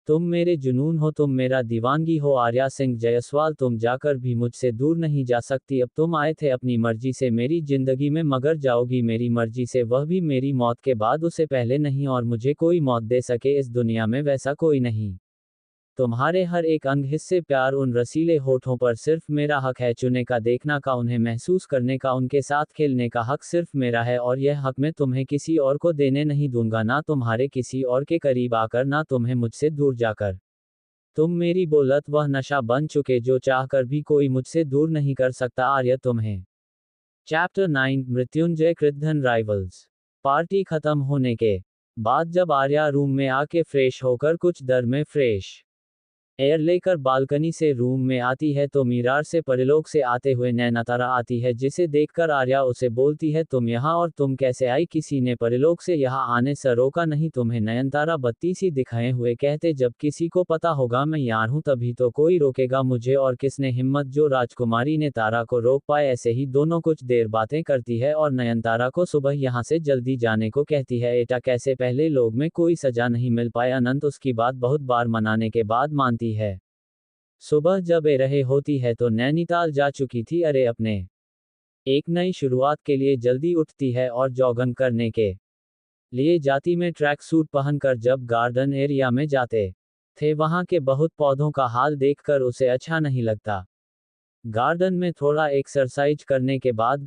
S1: तुम मेरे जुनून हो, तुम मेरा दीवानगी हो आर्या सिंह जायसवाल, तुम जाकर भी मुझसे दूर नहीं जा सकती। अब तुम आए थे अपनी मर्जी से मेरी जिंदगी में, मगर जाओगी मेरी मर्जी से, वह भी मेरी मौत के बाद, उसे पहले नहीं, और मुझे कोई मौत दे सके इस दुनिया में वैसा कोई नहीं। तुम्हारे हर एक अंग हिस्से प्यार, उन रसीले होठों पर सिर्फ मेरा हक है चुने का, देखना का, उन्हें महसूस करने का, उनके साथ खेलने का हक सिर्फ मेरा है, और यह हक मैं तुम्हें किसी और को देने नहीं दूंगा, ना तुम्हारे किसी और के करीब आकर, ना तुम्हें मुझसे दूर जाकर। तुम मेरी बोलत, वह नशा बन चुके जो चाहकर भी कोई मुझसे दूर नहीं कर सकता आर्य तुम्हें। चैप्टर 9 मृत्युंजय कृतधन राइवल्स। पार्टी खत्म होने के बाद जब आर्या रूम में आके फ्रेश होकर कुछ देर में फ्रेश एयर लेकर बालकनी से रूम में आती है तो मीरार से परलोक से आते हुए नैनातारा आती है, जिसे देखकर आर्या उसे बोलती है, तुम यहाँ, और तुम कैसे आई। किसी ने परलोक से यहाँ आने से रोका नहीं तुम्हें। नयनतारा बत्ती सी दिखाए हुए कहते, जब किसी को पता होगा मैं यहाँ हूँ तभी तो कोई रोकेगा मुझे, और किसने हिम्मत जो राजकुमारी ने तारा को रोक पाए। ऐसे ही दोनों कुछ देर बातें करती है और नयनतारा को सुबह यहाँ से जल्दी जाने को कहती है। एटा कैसे पहले लोग में कोई सजा नहीं मिल पाए, अनंत उसकी बात बहुत बार मनाने के बाद मानती है। सुबह जब ए रहे होती है तो नैनीताल जा चुकी थी, अरे अपने एक नई शुरुआत के लिए जल्दी उठती है और जॉगिंग करने के लिए जाती में ट्रैक सूट पहनकर जब गार्डन एरिया में जाते थे, वहां के बहुत पौधों का हाल देखकर उसे अच्छा नहीं लगता। गार्डन में थोड़ा एक्सरसाइज करने के बाद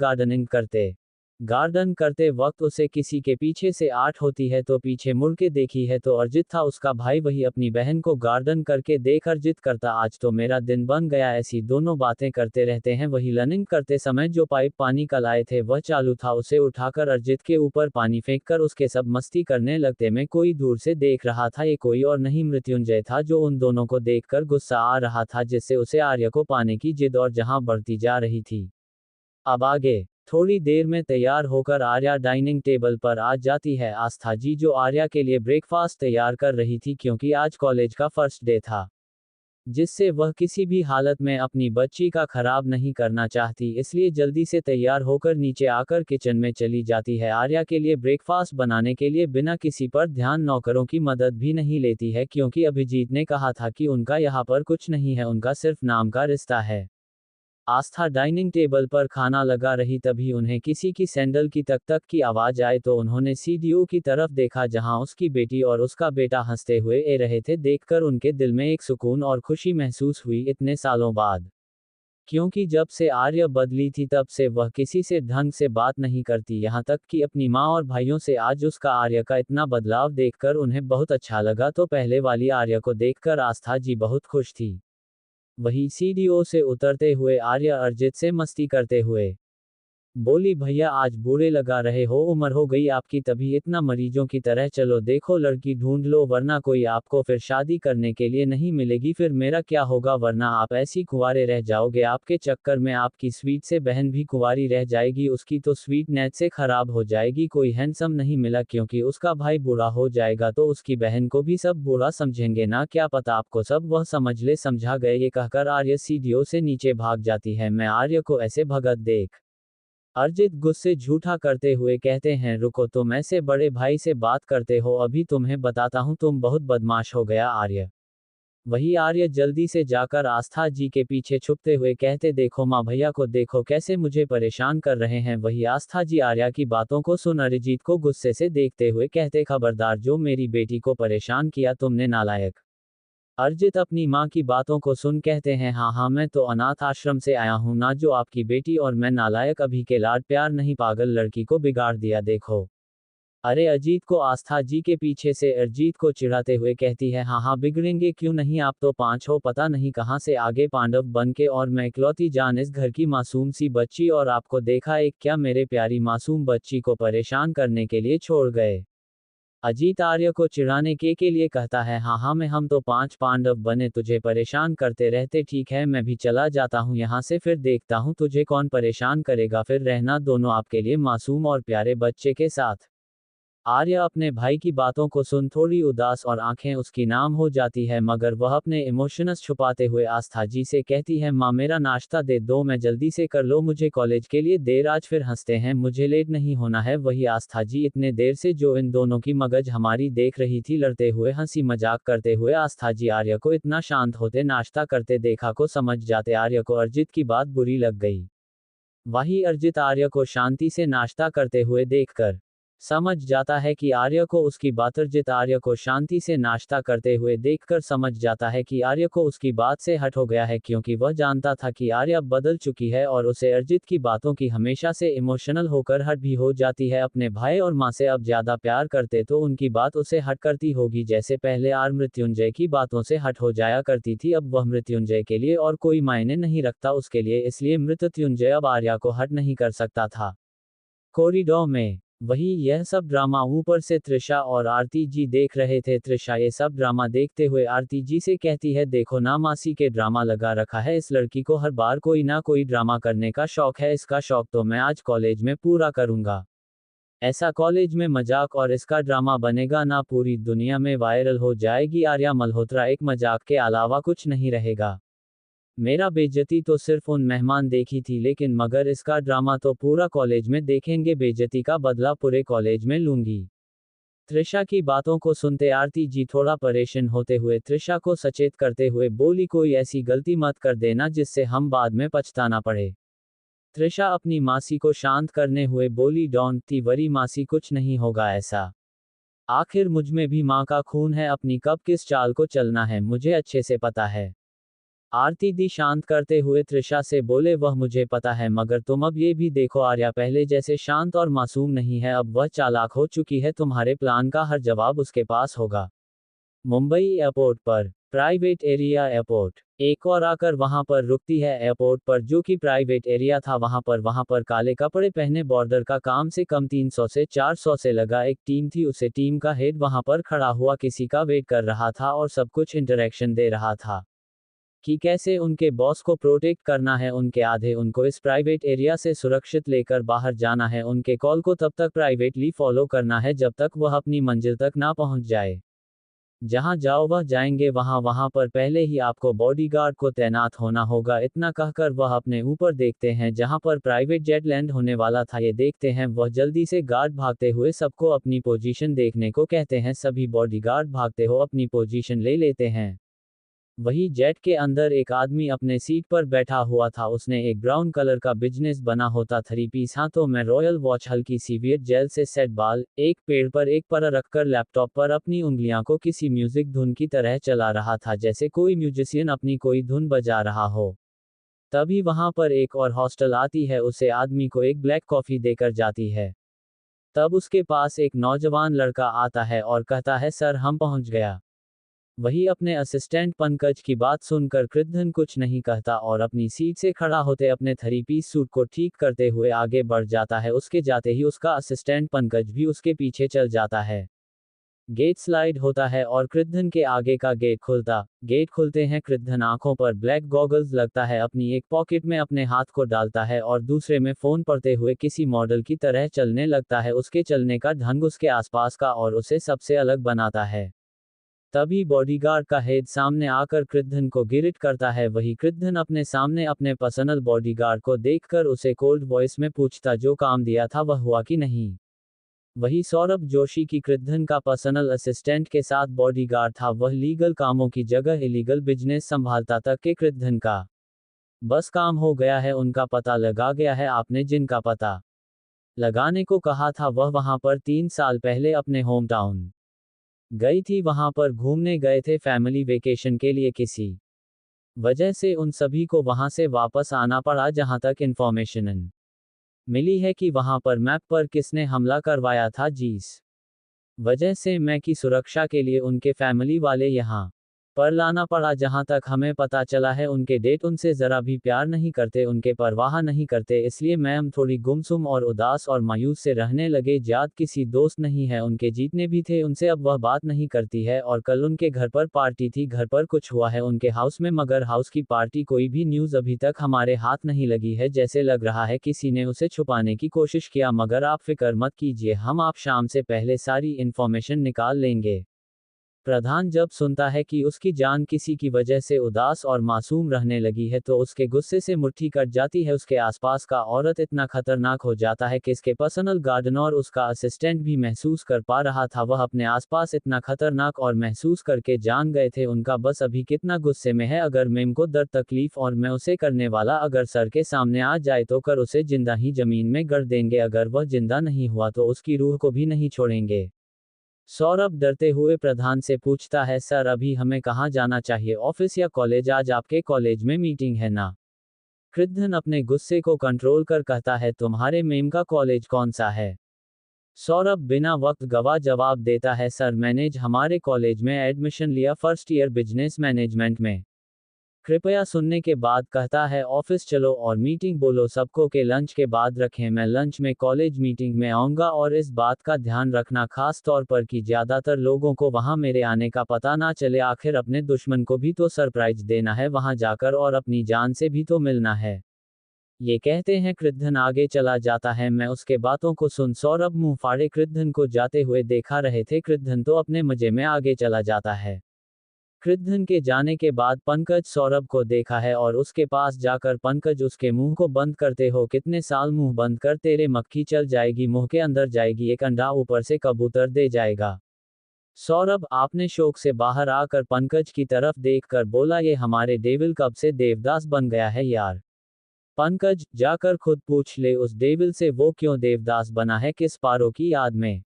S1: गार्डन करते वक्त उसे किसी के पीछे से आठ होती है, तो पीछे मुड़ के देखी है तो अर्जित था उसका भाई। वही अपनी बहन को गार्डन करके देख अर्जित करता, आज तो मेरा दिन बन गया। ऐसी दोनों बातें करते रहते हैं। वही रनिंग करते समय जो पाइप पानी का लाए थे वह चालू था, उसे उठाकर अर्जित के ऊपर पानी फेंककर उसके सब मस्ती करने लगते में कोई दूर से देख रहा था। ये कोई और नहीं मृत्युंजय था, जो उन दोनों को देखकर गुस्सा आ रहा था, जिससे उसे आर्य को पाने की जिद और जहां बढ़ती जा रही थी। अब आगे थोड़ी देर में तैयार होकर आर्या डाइनिंग टेबल पर आ जाती है। आस्था जी जो आर्या के लिए ब्रेकफास्ट तैयार कर रही थी, क्योंकि आज कॉलेज का फर्स्ट डे था, जिससे वह किसी भी हालत में अपनी बच्ची का खराब नहीं करना चाहती, इसलिए जल्दी से तैयार होकर नीचे आकर किचन में चली जाती है। आर्या के लिए ब्रेकफास्ट बनाने के लिए बिना किसी पर ध्यान नौकरों की मदद भी नहीं लेती है, क्योंकि अभिजीत ने कहा था कि उनका यहाँ पर कुछ नहीं है, उनका सिर्फ नाम का रिश्ता है। आस्था डाइनिंग टेबल पर खाना लगा रही, तभी उन्हें किसी की सैंडल की तक तक की आवाज आए तो उन्होंने सीडीओ की तरफ देखा, जहां उसकी बेटी और उसका बेटा हंसते हुए ए रहे थे। देखकर उनके दिल में एक सुकून और खुशी महसूस हुई इतने सालों बाद, क्योंकि जब से आर्य बदली थी तब से वह किसी से ढंग से बात नहीं करती, यहाँ तक कि अपनी माँ और भाइयों से। आज उसका आर्य का इतना बदलाव देखकर उन्हें बहुत अच्छा लगा। तो पहले वाली आर्य को देखकर आस्था जी बहुत खुश थी। वही सीढ़ियों से उतरते हुए आर्या अरिजीत से मस्ती करते हुए बोली, भैया आज बूढ़े लगा रहे हो, उम्र हो गई आपकी, तभी इतना मरीजों की तरह, चलो देखो लड़की ढूंढ लो वरना कोई आपको फिर शादी करने के लिए नहीं मिलेगी, फिर मेरा क्या होगा, वरना आप ऐसी कुंवारे रह जाओगे, आपके चक्कर में आपकी स्वीट से बहन भी कुंवारी रह जाएगी, उसकी तो स्वीट नेट से खराब हो जाएगी, कोई हैंडसम नहीं मिला क्योंकि उसका भाई बूढ़ा हो जाएगा तो उसकी बहन को भी सब बूढ़ा समझेंगे ना, क्या पता आपको सब वह समझ ले, समझा गए। ये कहकर आर्य सीढ़ियों से नीचे भाग जाती है। मैं आर्य को ऐसे भगत देख अरिजीत गुस्से झूठा करते हुए कहते हैं, रुको, तुम ऐसे बड़े भाई से बात करते हो, अभी तुम्हें बताता हूँ, तुम बहुत बदमाश हो गया आर्य। वही आर्य जल्दी से जाकर आस्था जी के पीछे छुपते हुए कहते, देखो माँ, भैया को देखो कैसे मुझे परेशान कर रहे हैं। वही आस्था जी आर्या की बातों को सुन अरिजीत को गुस्से से देखते हुए कहते, खबरदार, जो मेरी बेटी को परेशान किया तुमने, नालायक। अरिजीत अपनी माँ की बातों को सुन कहते हैं, हाँ हाँ, मैं तो अनाथ आश्रम से आया हूँ ना, जो आपकी बेटी, और मैं नालायक, अभी के लाड प्यार नहीं, पागल लड़की को बिगाड़ दिया देखो। अरे अजीत को आस्था जी के पीछे से अरिजीत को चिढ़ाते हुए कहती है, हाँ हाँ, बिगड़ेंगे क्यों नहीं, आप तो पांच हो, पता नहीं कहाँ से आगे पांडव बन के, और मैं इकलौती जान इस घर की मासूम सी बच्ची, और आपको देखा एक क्या मेरे प्यारी मासूम बच्ची को परेशान करने के लिए छोड़ गए। अजीत आर्य को चिढ़ाने के लिए कहता है, हाँ हाँ, मैं, हम तो पांच पांडव बने तुझे परेशान करते रहते, ठीक है मैं भी चला जाता हूँ यहाँ से, फिर देखता हूँ तुझे कौन परेशान करेगा, फिर रहना दोनों आपके लिए मासूम और प्यारे बच्चे के साथ। आर्य अपने भाई की बातों को सुन थोड़ी उदास और आंखें उसकी नाम हो जाती है, मगर वह अपने इमोशंस छुपाते हुए आस्था जी से कहती है, माँ मेरा नाश्ता दे दो, मैं जल्दी से कर लो, मुझे कॉलेज के लिए देर, आज फिर हंसते हैं, मुझे लेट नहीं होना है। वही आस्था जी इतने देर से जो इन दोनों की मगज हमारी देख रही थी, लड़ते हुए हंसी मजाक करते हुए आस्था जी आर्य को इतना शांत होते नाश्ता करते देखा को समझ जाते आर्य को अरिजीत की बात बुरी लग गई। वही अरिजीत आर्य को शांति से नाश्ता करते हुए देखकर समझ जाता है कि आर्य को उसकी बात, अरिजीत आर्य को शांति से नाश्ता करते हुए देखकर समझ जाता है कि आर्य को उसकी बात से हट हो गया है, क्योंकि वह जानता था कि आर्य अब बदल चुकी है और उसे अरिजीत की बातों की हमेशा से इमोशनल होकर हट भी हो जाती है। अपने भाई और माँ से अब ज्यादा प्यार करते तो उनकी बात उसे हट करती होगी, जैसे पहले आर मृत्युंजय की बातों से हट हो जाया करती थी, अब वह मृत्युंजय के लिए और कोई मायने नहीं रखता उसके लिए, इसलिए मृत्युंजय अब आर्या को हट नहीं कर सकता था। कॉरिडोर में वही यह सब ड्रामा ऊपर से त्रिशा और आरती जी देख रहे थे। त्रिशा ये सब ड्रामा देखते हुए आरती जी से कहती है, देखो ना मासी के ड्रामा लगा रखा है, इस लड़की को हर बार कोई ना कोई ड्रामा करने का शौक है, इसका शौक तो मैं आज कॉलेज में पूरा करूंगा। ऐसा कॉलेज में मजाक और इसका ड्रामा बनेगा ना, पूरी दुनिया में वायरल हो जाएगी। आर्या मल्होत्रा एक मजाक के अलावा कुछ नहीं रहेगा। मेरा बेइज्जती तो सिर्फ उन मेहमान देखी थी, लेकिन मगर इसका ड्रामा तो पूरा कॉलेज में देखेंगे, बेइज्जती का बदला पूरे कॉलेज में लूंगी। त्रिशा की बातों को सुनते आरती जी थोड़ा परेशान होते हुए त्रिशा को सचेत करते हुए बोली, कोई ऐसी गलती मत कर देना जिससे हम बाद में पछताना पड़े। त्रिशा अपनी मासी को शांत करने हुए बोली, डोंट वरी मासी, कुछ नहीं होगा ऐसा, आखिर मुझमें भी माँ का खून है, अपनी कब किस चाल को चलना है मुझे अच्छे से पता है। आरती दी शांत करते हुए त्रिशा से बोले, वह मुझे पता है, मगर तुम अब ये भी देखो, आर्या पहले जैसे शांत और मासूम नहीं है, अब वह चालाक हो चुकी है, तुम्हारे प्लान का हर जवाब उसके पास होगा। मुंबई एयरपोर्ट पर प्राइवेट एरिया एयरपोर्ट एक और आकर वहां पर रुकती है। एयरपोर्ट पर जो कि प्राइवेट एरिया था, वहां पर काले कपड़े पहने बॉर्डर का काम से कम 300 से 400 से लगा एक टीम थी, उसे टीम का हेड वहां पर खड़ा हुआ किसी का वेट कर रहा था और सब कुछ इंटरेक्शन दे रहा था कि कैसे उनके बॉस को प्रोटेक्ट करना है, उनके आधे उनको इस प्राइवेट एरिया से सुरक्षित लेकर बाहर जाना है, उनके कॉल को तब तक प्राइवेटली फॉलो करना है जब तक वह अपनी मंजिल तक ना पहुंच जाए। जहां जाओ वह जाएंगे, वहां वहां पर पहले ही आपको बॉडीगार्ड को तैनात होना होगा। इतना कहकर वह अपने ऊपर देखते हैं जहां पर प्राइवेट जेट लैंड होने वाला था, ये देखते हैं वह जल्दी से गार्ड भागते हुए सबको अपनी पोजीशन देखने को कहते हैं, सभी बॉडीगार्ड भागते हो अपनी पोजीशन ले लेते हैं। वही जेट के अंदर एक आदमी अपने सीट पर बैठा हुआ था, उसने एक ब्राउन कलर का बिजनेस बना होता थ्री पीस हाथों में रॉयल वॉच, हल्की सी वियर्ड जेल से सेट बाल, एक पेड़ पर एक पर रखकर लैपटॉप पर अपनी उंगलियां को किसी म्यूजिक धुन की तरह चला रहा था, जैसे कोई म्यूजिशियन अपनी कोई धुन बजा रहा हो। तभी वहां पर एक और हॉस्टल आती है, उसे आदमी को एक ब्लैक कॉफी देकर जाती है। तब उसके पास एक नौजवान लड़का आता है और कहता है, सर हम पहुंच गया। वही अपने असिस्टेंट पंकज की बात सुनकर कृद्धन कुछ नहीं कहता और अपनी सीट से खड़ा होते अपने थ्री पीस सूट को ठीक करते हुए आगे बढ़ जाता है। उसके जाते ही उसका असिस्टेंट पंकज भी उसके पीछे चल जाता है। गेट स्लाइड होता है और कृद्धन के आगे का गेट खुलते हैं। कृद्धन आंखों पर ब्लैक गॉगल्स लगता है, अपनी एक पॉकेट में अपने हाथ को डालता है और दूसरे में फोन पढ़ते हुए किसी मॉडल की तरह चलने लगता है। उसके चलने का ढंग उसके आसपास का और उसे सबसे अलग बनाता है। तभी बॉडीगार्ड का हेड सामने आकर कृद्धन को गिरिट करता है। वही कृद्धन अपने सामने अपने पर्सनल बॉडीगार्ड को देखकर उसे कोल्ड वॉइस में पूछता, जो काम दिया था वह हुआ कि नहीं। वही सौरभ जोशी की कृद्धन का पर्सनल असिस्टेंट के साथ बॉडीगार्ड था। वह लीगल कामों की जगह इलीगल बिजनेस संभालता तक के कृद्धन का बस काम हो गया है। उनका पता लगा गया है। आपने जिनका पता लगाने को कहा था वह वहां पर 3 साल पहले अपने होम टाउन गई थी। वहां पर घूमने गए थे फैमिली वेकेशन के लिए। किसी वजह से उन सभी को वहां से वापस आना पड़ा। जहां तक इंफॉर्मेशन मिली है कि वहां पर मैप पर किसने हमला करवाया था, जिस वजह से मैं की सुरक्षा के लिए उनके फैमिली वाले यहाँ पर लाना पड़ा। जहां तक हमें पता चला है उनके डेट उनसे जरा भी प्यार नहीं करते, उनके परवाह नहीं करते। इसलिए मैम थोड़ी गुमसुम और उदास और मायूस से रहने लगे। जात किसी दोस्त नहीं है, उनके जीतने भी थे उनसे अब वह बात नहीं करती है। और कल उनके घर पर पार्टी थी, घर पर कुछ हुआ है उनके हाउस में, मगर हाउस की पार्टी कोई भी न्यूज़ अभी तक हमारे हाथ नहीं लगी है। जैसे लग रहा है किसी ने उसे छुपाने की कोशिश किया, मगर आप फिक्र मत कीजिए, हम आप शाम से पहले सारी इन्फॉर्मेशन निकाल लेंगे। प्रधान जब सुनता है कि उसकी जान किसी की वजह से उदास और मासूम रहने लगी है तो उसके गुस्से से मुट्ठी कट जाती है। उसके आसपास का औरत इतना खतरनाक हो जाता है कि इसके पर्सनल गार्डन और उसका असिस्टेंट भी महसूस कर पा रहा था। वह अपने आसपास इतना खतरनाक और महसूस करके जान गए थे उनका बस अभी कितना गुस्से में है। अगर मेम को दर्द तकलीफ और मैं उसे करने वाला अगर सर के सामने आ जाए तो कर उसे जिंदा ही जमीन में गड़ देंगे। अगर वह जिंदा नहीं हुआ तो उसकी रूह को भी नहीं छोड़ेंगे। सौरभ डरते हुए प्रधान से पूछता है, सर अभी हमें कहाँ जाना चाहिए, ऑफिस या कॉलेज? आज आपके कॉलेज में मीटिंग है ना? कृद्धन अपने गुस्से को कंट्रोल कर कहता है, तुम्हारे मेम का कॉलेज कौन सा है? सौरभ बिना वक्त गवा जवाब देता है, सर मैंने हमारे कॉलेज में एडमिशन लिया फर्स्ट ईयर बिजनेस मैनेजमेंट में। कृपया सुनने के बाद कहता है, ऑफिस चलो और मीटिंग बोलो सबको के लंच के बाद रखें। मैं लंच में कॉलेज मीटिंग में आऊंगा और इस बात का ध्यान रखना खास तौर पर कि ज्यादातर लोगों को वहां मेरे आने का पता ना चले। आखिर अपने दुश्मन को भी तो सरप्राइज देना है वहां जाकर और अपनी जान से भी तो मिलना है। ये कहते हैं कृद्धन आगे चला जाता है। मैं उसके बातों को सुन सौरभ मुंह फाड़े कृद्धन को जाते हुए देखा रहे थे। कृद्धन तो अपने मजे में आगे चला जाता है। कृद्धन के जाने के बाद पंकज सौरभ को देखा है और उसके पास जाकर पंकज उसके मुंह को बंद करते हो, कितने साल मुंह बंद कर, तेरे मक्खी चल जाएगी, मुंह के अंदर जाएगी, एक अंडा ऊपर से कबूतर दे जाएगा। सौरभ आपने शौक से बाहर आकर पंकज की तरफ देखकर बोला, ये हमारे डेविल कब से देवदास बन गया है यार। पंकज जाकर खुद पूछ ले उस डेविल से वो क्यों देवदास बना है, किस पारो की याद में।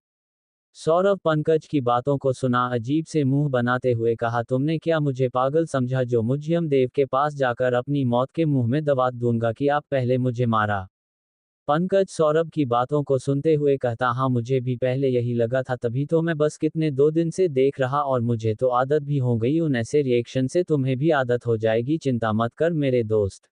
S1: सौरभ पंकज की बातों को सुना, अजीब से मुंह बनाते हुए कहा, तुमने क्या मुझे पागल समझा जो मुझ यमदेव के पास जाकर अपनी मौत के मुंह में दबा दूंगा कि आप पहले मुझे मारा। पंकज सौरभ की बातों को सुनते हुए कहता, हाँ मुझे भी पहले यही लगा था, तभी तो मैं बस कितने 2 दिन से देख रहा और मुझे तो आदत भी हो गई उन ऐसे रिएक्शन से, तुम्हें भी आदत हो जाएगी, चिंता मत कर मेरे दोस्त।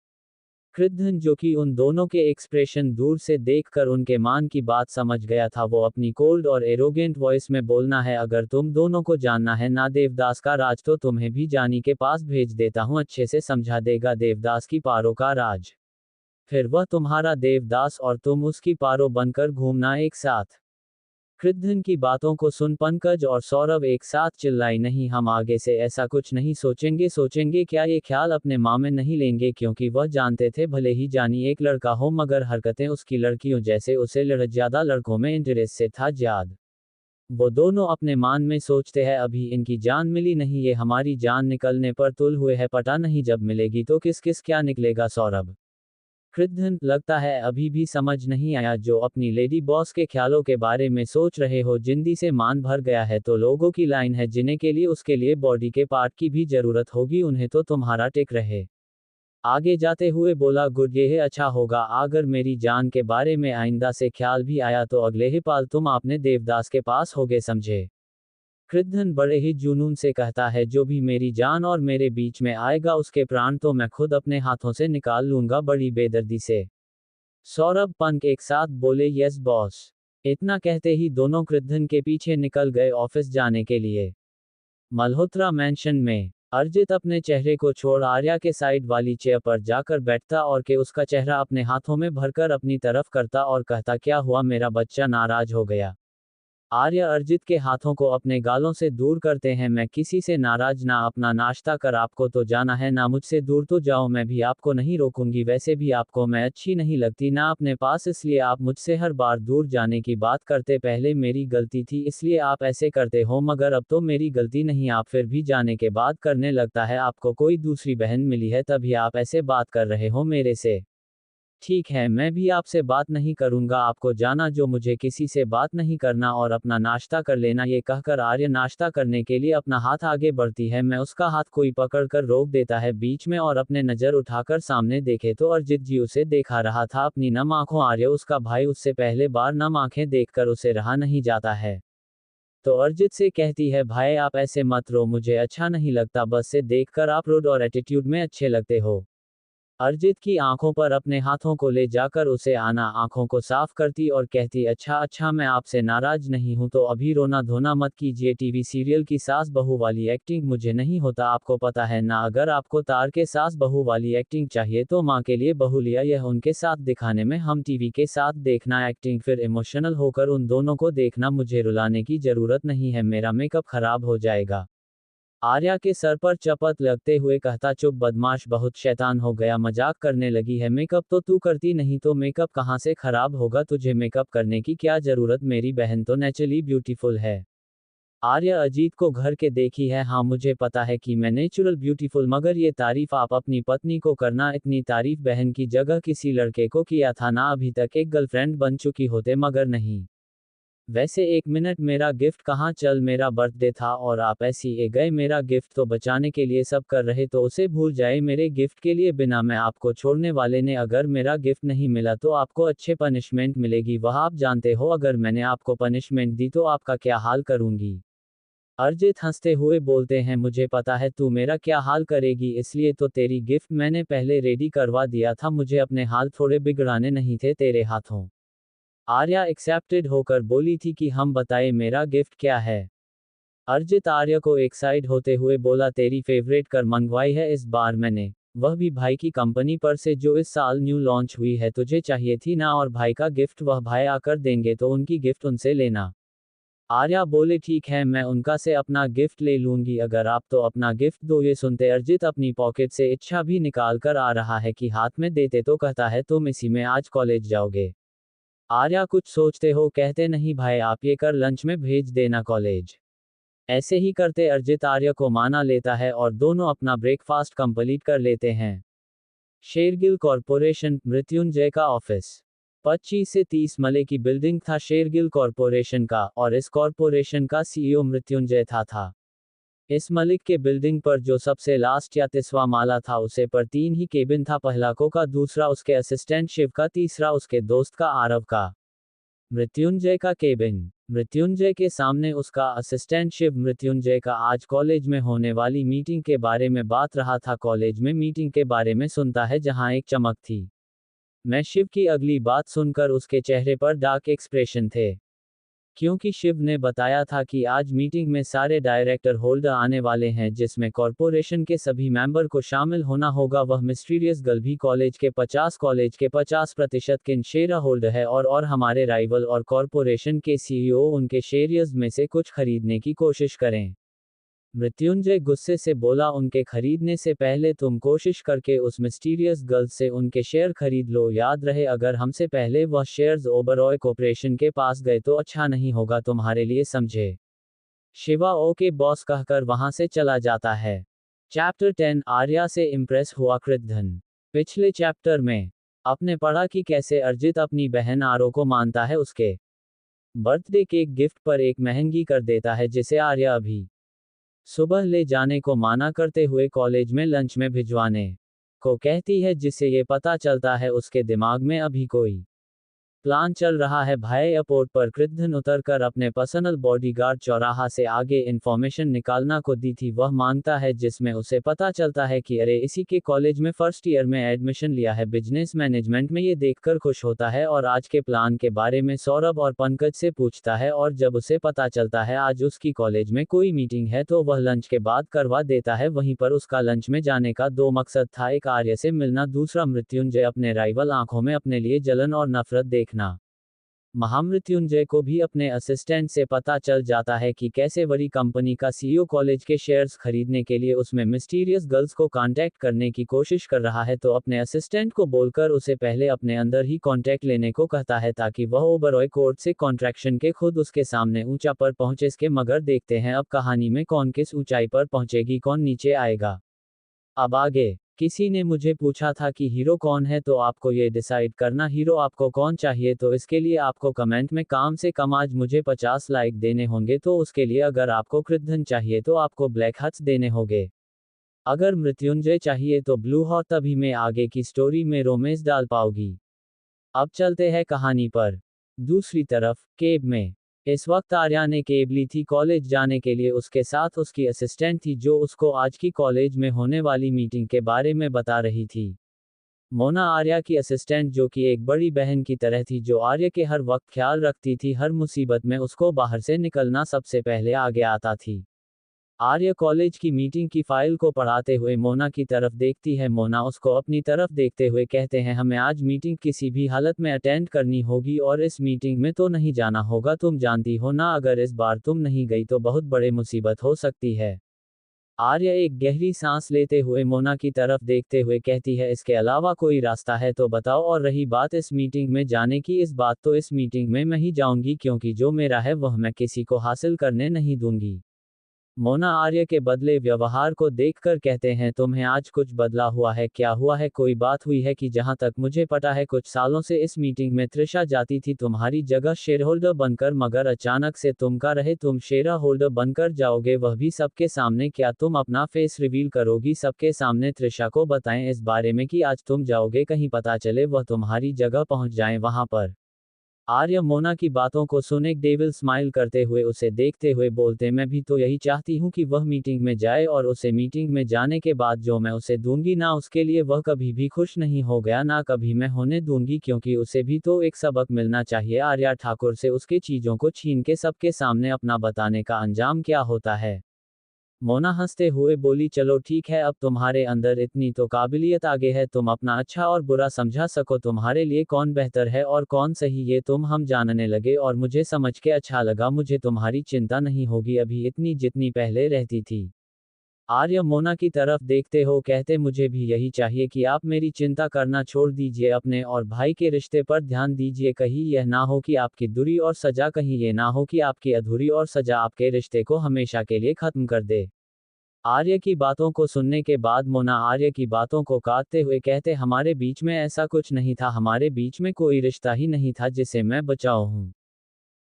S1: कृद्धन जो कि उन दोनों के एक्सप्रेशन दूर से देखकर उनके मान की बात समझ गया था, वो अपनी कोल्ड और एरोगेंट वॉइस में बोलना है, अगर तुम दोनों को जानना है ना देवदास का राज तो तुम्हें भी जानी के पास भेज देता हूँ, अच्छे से समझा देगा देवदास की पारो का राज। फिर वह तुम्हारा देवदास और तुम उसकी पारो बनकर घूमना एक साथ। कृद्धन की बातों को सुन पंकज और सौरभ एक साथ चिल्लाई, नहीं हम आगे से ऐसा कुछ नहीं सोचेंगे। सोचेंगे क्या, ये ख्याल अपने माँ में नहीं लेंगे, क्योंकि वह जानते थे भले ही जानी एक लड़का हो मगर हरकतें उसकी लड़कियों जैसे, उसे ज्यादा लड़कों में इंटरेस्ट से था ज्यादा। वो दोनों अपने मान में सोचते हैं अभी इनकी जान मिली नहीं, ये हमारी जान निकलने पर तुल हुए है, पता नहीं जब मिलेगी तो किस किस क्या निकलेगा। सौरभ कृद्धन लगता है अभी भी समझ नहीं आया, जो अपनी लेडी बॉस के ख्यालों के बारे में सोच रहे हो, जिंदी से मान भर गया है तो लोगों की लाइन है जिन्हें के लिए उसके लिए बॉडी के पार्ट की भी जरूरत होगी, उन्हें तो तुम्हारा टेक रहे। आगे जाते हुए बोला, गुड ये है, अच्छा होगा अगर मेरी जान के बारे में आइंदा से ख्याल भी आया तो अगले ही पाल तुम आपने देवदास के पास होगे, समझे। कृद्धन बड़े ही जुनून से कहता है, जो भी मेरी जान और मेरे बीच में आएगा उसके प्राण तो मैं खुद अपने हाथों से निकाल लूंगा, बड़ी बेदर्दी से। सौरभ पंक एक साथ बोले, यस बॉस। इतना कहते ही दोनों कृद्धन के पीछे निकल गए ऑफिस जाने के लिए। मल्होत्रा मैंशन में अरिजित अपने चेहरे को छोड़ आर्या के साइड वाली चेयर पर जाकर बैठता और के उसका चेहरा अपने हाथों में भरकर अपनी तरफ करता और कहता, क्या हुआ, मेरा बच्चा नाराज हो गया। आर्या अरिजित के हाथों को अपने गालों से दूर करते हैं, मैं किसी से नाराज ना, अपना नाश्ता कर, आपको तो जाना है ना, मुझसे दूर तो जाओ, मैं भी आपको नहीं रोकूंगी, वैसे भी आपको मैं अच्छी नहीं लगती ना अपने पास, इसलिए आप मुझसे हर बार दूर जाने की बात करते, पहले मेरी गलती थी इसलिए आप ऐसे करते हो, मगर अब तो मेरी गलती नहीं, आप फिर भी जाने के बाद करने लगता है, आपको कोई दूसरी बहन मिली है तभी आप ऐसे बात कर रहे हो मेरे से। ठीक है, मैं भी आपसे बात नहीं करूंगा, आपको जाना जो, मुझे किसी से बात नहीं करना और अपना नाश्ता कर लेना। ये कहकर आर्य नाश्ता करने के लिए अपना हाथ आगे बढ़ती है, मैं उसका हाथ कोई पकड़कर रोक देता है बीच में और अपने नजर उठाकर सामने देखे तो अरिजित जी उसे देखा रहा था अपनी नम आंखों। आर्य उसका भाई, उससे पहले बार नम आंखें देखकर उसे रहा नहीं जाता है। तो अरिजित से कहती है, भाई आप ऐसे मत रो, मुझे अच्छा नहीं लगता, बस से देखकर आप रूड और एटीट्यूड में अच्छे लगते हो। अरिजित की आंखों पर अपने हाथों को ले जाकर उसे आना आंखों को साफ करती और कहती, अच्छा अच्छा, मैं आपसे नाराज नहीं हूं, तो अभी रोना धोना मत कीजिए, टीवी सीरियल की सास बहू वाली एक्टिंग मुझे नहीं होता, आपको पता है ना, अगर आपको तार के सास बहू वाली एक्टिंग चाहिए तो माँ के लिए बहू लिया, यह उनके साथ दिखाने में, हम टीवी के साथ देखना एक्टिंग, फिर इमोशनल होकर उन दोनों को देखना, मुझे रुलाने की जरूरत नहीं है, मेरा मेकअप खराब हो जाएगा। आर्या के सर पर चपत लगते हुए कहता, चुप बदमाश, बहुत शैतान हो गया, मजाक करने लगी है, मेकअप तो तू करती नहीं तो मेकअप कहाँ से खराब होगा, तुझे मेकअप करने की क्या जरूरत, मेरी बहन तो नेचुरली ब्यूटीफुल है। आर्या अजीत को घर के देखी है, हाँ मुझे पता है कि मैं नेचुरल ब्यूटीफुल, मगर ये तारीफ आप अपनी पत्नी को करना, इतनी तारीफ बहन की जगह किसी लड़के को किया था ना, अभी तक एक गर्लफ्रेंड बन चुकी होते, मगर नहीं। वैसे एक मिनट, मेरा गिफ्ट कहाँ, चल मेरा बर्थडे था और आप ऐसी ए गए, मेरा गिफ्ट तो बचाने के लिए सब कर रहे तो उसे भूल जाए, मेरे गिफ्ट के लिए बिना मैं आपको छोड़ने वाले ने, अगर मेरा गिफ्ट नहीं मिला तो आपको अच्छे पनिशमेंट मिलेगी, वह आप जानते हो, अगर मैंने आपको पनिशमेंट दी तो आपका क्या हाल करूंगी। अरिजित हंसते हुए बोलते हैं, मुझे पता है तू मेरा क्या हाल करेगी, इसलिए तो तेरी गिफ्ट मैंने पहले रेडी करवा दिया था, मुझे अपने हाल थोड़े बिगड़ाने नहीं थे तेरे हाथों। आर्या एक्सेप्टेड होकर बोली थी कि हम बताए मेरा गिफ्ट क्या है। अरिजित आर्या को एक साइड होते हुए बोला, तेरी फेवरेट कर मंगवाई है इस बार मैंने, वह भी भाई की कंपनी पर से जो इस साल न्यू लॉन्च हुई है, तुझे चाहिए थी ना, और भाई का गिफ्ट वह भाई आकर देंगे तो उनकी गिफ्ट उनसे लेना। आर्या बोले, ठीक है, मैं उनका से अपना गिफ्ट ले लूंगी, अगर आप तो अपना गिफ्ट दो। ये सुनते अरिजित अपनी पॉकेट से इच्छा भी निकाल कर आ रहा है कि हाथ में देते तो कहता है, तुम इसी में आज कॉलेज जाओगे। आर्या कुछ सोचते हो कहते, नहीं भाई आप ये कर लंच में भेज देना कॉलेज। ऐसे ही करते अरिजित आर्या को माना लेता है और दोनों अपना ब्रेकफास्ट कंप्लीट कर लेते हैं। शेरगिल कॉरपोरेशन, मृत्युंजय का ऑफिस। 25 से 30 मले की बिल्डिंग था शेरगिल कॉरपोरेशन का, और इस कॉरपोरेशन का सीईओ मृत्युंजय था। इस मलिक के बिल्डिंग पर जो सबसे लास्ट या 30वां माला था उसे पर 3 ही केबिन था, पहला को का, दूसरा उसके असिस्टेंट शिव का, तीसरा उसके दोस्त का आरव का। मृत्युंजय का केबिन, मृत्युंजय के सामने उसका असिस्टेंट शिव मृत्युंजय का आज कॉलेज में होने वाली मीटिंग के बारे में बात रहा था, कॉलेज में मीटिंग के बारे में सुनता है जहां एक चमक थी। मैं शिव की अगली बात सुनकर उसके चेहरे पर डार्क एक्सप्रेशन थे, क्योंकि शिव ने बताया था कि आज मीटिंग में सारे डायरेक्टर होल्डर आने वाले हैं जिसमें कॉरपोरेशन के सभी मेंबर को शामिल होना होगा, वह मिस्टीरियस गर्ल भी कॉलेज के 50% के शेयर होल्डर है, और हमारे राइवल और कॉरपोरेशन के सीईओ उनके शेयर्स में से कुछ खरीदने की कोशिश करें। मृत्युंजय गुस्से से बोला, उनके खरीदने से पहले तुम कोशिश करके उस मिस्टीरियस गर्ल से उनके शेयर खरीद लो, याद रहे अगर हमसे पहले वह शेयर्स ओबरॉय कॉर्पोरेशन के पास गए तो अच्छा नहीं होगा तुम्हारे लिए, समझे। शिवा ओके बॉस कहकर वहां से चला जाता है। चैप्टर 10, आर्या से इम्प्रेस हुआ कृद्धन। पिछले चैप्टर में आपने पढ़ा कि कैसे अरिजित अपनी बहन आरो को मानता है उसके बर्थडे केक गिफ्ट पर एक महंगी कर देता है, जिसे आर्या अभी सुबह ले जाने को माना करते हुए कॉलेज में लंच में भिजवाने को कहती है, जिससे ये पता चलता है उसके दिमाग में अभी कोई प्लान चल रहा है भाई। एयरपोर्ट पर कृद्धन उतरकर अपने पर्सनल बॉडीगार्ड चौराहा से आगे इन्फॉर्मेशन निकालना को दी थी। वह मांगता है जिसमें उसे पता चलता है कि अरे इसी के कॉलेज में फर्स्ट ईयर में एडमिशन लिया है बिजनेस मैनेजमेंट में। ये देखकर खुश होता है और आज के प्लान के बारे में सौरभ और पंकज से पूछता है और जब उसे पता चलता है आज उसकी कॉलेज में कोई मीटिंग है तो वह लंच के बाद करवा देता है। वहीं पर उसका लंच में जाने का दो मकसद था, एक आर्य से मिलना, दूसरा मृत्युंजय अपने राइवल आंखों में अपने लिए जलन और नफरत देखना। महामृत्युंजय को भी अपने असिस्टेंट से पता चल जाता है कि कैसे बड़ी कंपनी का सीईओ कॉलेज के शेयर्स खरीदने के लिए उसमें मिस्टीरियस गर्ल्स को कांटेक्ट करने की कोशिश कर रहा है, तो अपने असिस्टेंट को बोलकर उसे पहले अपने अंदर ही कांटेक्ट लेने को कहता है ताकि वह ओबरॉय कोर्ट से कॉन्ट्रैक्शन के खुद उसके सामने ऊंचा पर पहुंचे इसके। मगर देखते हैं अब कहानी में कौन किस ऊंचाई पर पहुंचेगी, कौन नीचे आएगा। अब आगे। किसी ने मुझे पूछा था कि हीरो कौन है, तो आपको ये डिसाइड करना हीरो आपको कौन चाहिए। तो इसके लिए आपको कमेंट में कम से कम आज मुझे 50 लाइक देने होंगे। तो उसके लिए अगर आपको कृद्धन चाहिए तो आपको ब्लैक हट्स देने होंगे। अगर मृत्युंजय चाहिए तो ब्लू हॉट, तभी मैं आगे की स्टोरी में रोमांस डाल पाऊंगी। अब चलते हैं कहानी पर। दूसरी तरफ केब में इस वक्त आर्या ने केब ली थी कॉलेज जाने के लिए। उसके साथ उसकी असिस्टेंट थी जो उसको आज की कॉलेज में होने वाली मीटिंग के बारे में बता रही थी। मोना आर्या की असिस्टेंट जो कि एक बड़ी बहन की तरह थी, जो आर्या के हर वक्त ख्याल रखती थी, हर मुसीबत में उसको बाहर से निकलना सबसे पहले आगे आता थी। आर्य कॉलेज की मीटिंग की फाइल को पढ़ाते हुए मोना की तरफ देखती है। मोना उसको अपनी तरफ देखते हुए कहते हैं हमें आज मीटिंग किसी भी हालत में अटेंड करनी होगी और इस मीटिंग में तो नहीं जाना होगा, तुम जानती हो ना, अगर इस बार तुम नहीं गई तो बहुत बड़ी मुसीबत हो सकती है। आर्य एक गहरी सांस लेते हुए मोना की तरफ देखते हुए कहती है इसके अलावा कोई रास्ता है तो बताओ, और रही बात इस मीटिंग में जाने की, इस बात तो इस मीटिंग में मैं ही जाऊंगी क्योंकि जो मेरा है वह मैं किसी को हासिल करने नहीं दूंगी। मोना आर्य के बदले व्यवहार को देखकर कहते हैं तुम्हें आज कुछ बदला हुआ है, क्या हुआ है, कोई बात हुई है कि जहां तक मुझे पता है कुछ सालों से इस मीटिंग में त्रिशा जाती थी तुम्हारी जगह शेयर होल्डर बनकर, मगर अचानक से तुम का रहे तुम शेयर होल्डर बनकर जाओगे, वह भी सबके सामने। क्या तुम अपना फेस रिवील करोगी सबके सामने? त्रिशा को बताएं इस बारे में कि आज तुम जाओगे, कहीं पता चले वह तुम्हारी जगह पहुंच जाए वहां पर। आर्य मोना की बातों को सुने डेविल स्माइल करते हुए उसे देखते हुए बोलते मैं भी तो यही चाहती हूँ कि वह मीटिंग में जाए और उसे मीटिंग में जाने के बाद जो मैं उसे दूंगी ना उसके लिए वह कभी भी खुश नहीं हो गया, ना कभी मैं होने दूंगी, क्योंकि उसे भी तो एक सबक मिलना चाहिए। आर्या ठाकुर से उसके चीजों को छीन के सबके सामने अपना बताने का अंजाम क्या होता है। मोना हंसते हुए बोली चलो ठीक है, अब तुम्हारे अंदर इतनी तो काबिलियत आगे है तुम अपना अच्छा और बुरा समझा सको, तुम्हारे लिए कौन बेहतर है और कौन सही ये तुम हम जानने लगे, और मुझे समझ के अच्छा लगा, मुझे तुम्हारी चिंता नहीं होगी अभी इतनी जितनी पहले रहती थी। आर्य मोना की तरफ देखते हो कहते मुझे भी यही चाहिए कि आप मेरी चिंता करना छोड़ दीजिए, अपने और भाई के रिश्ते पर ध्यान दीजिए, कहीं यह ना हो कि आपकी दूरी और सजा, कहीं ये ना हो कि आपकी अधूरी और सजा आपके रिश्ते को हमेशा के लिए खत्म कर दे। आर्य की बातों को सुनने के बाद मोना आर्य की बातों को काटते हुए कहते हमारे बीच में ऐसा कुछ नहीं था, हमारे बीच में कोई रिश्ता ही नहीं था जिसे मैं बचाऊं हूं।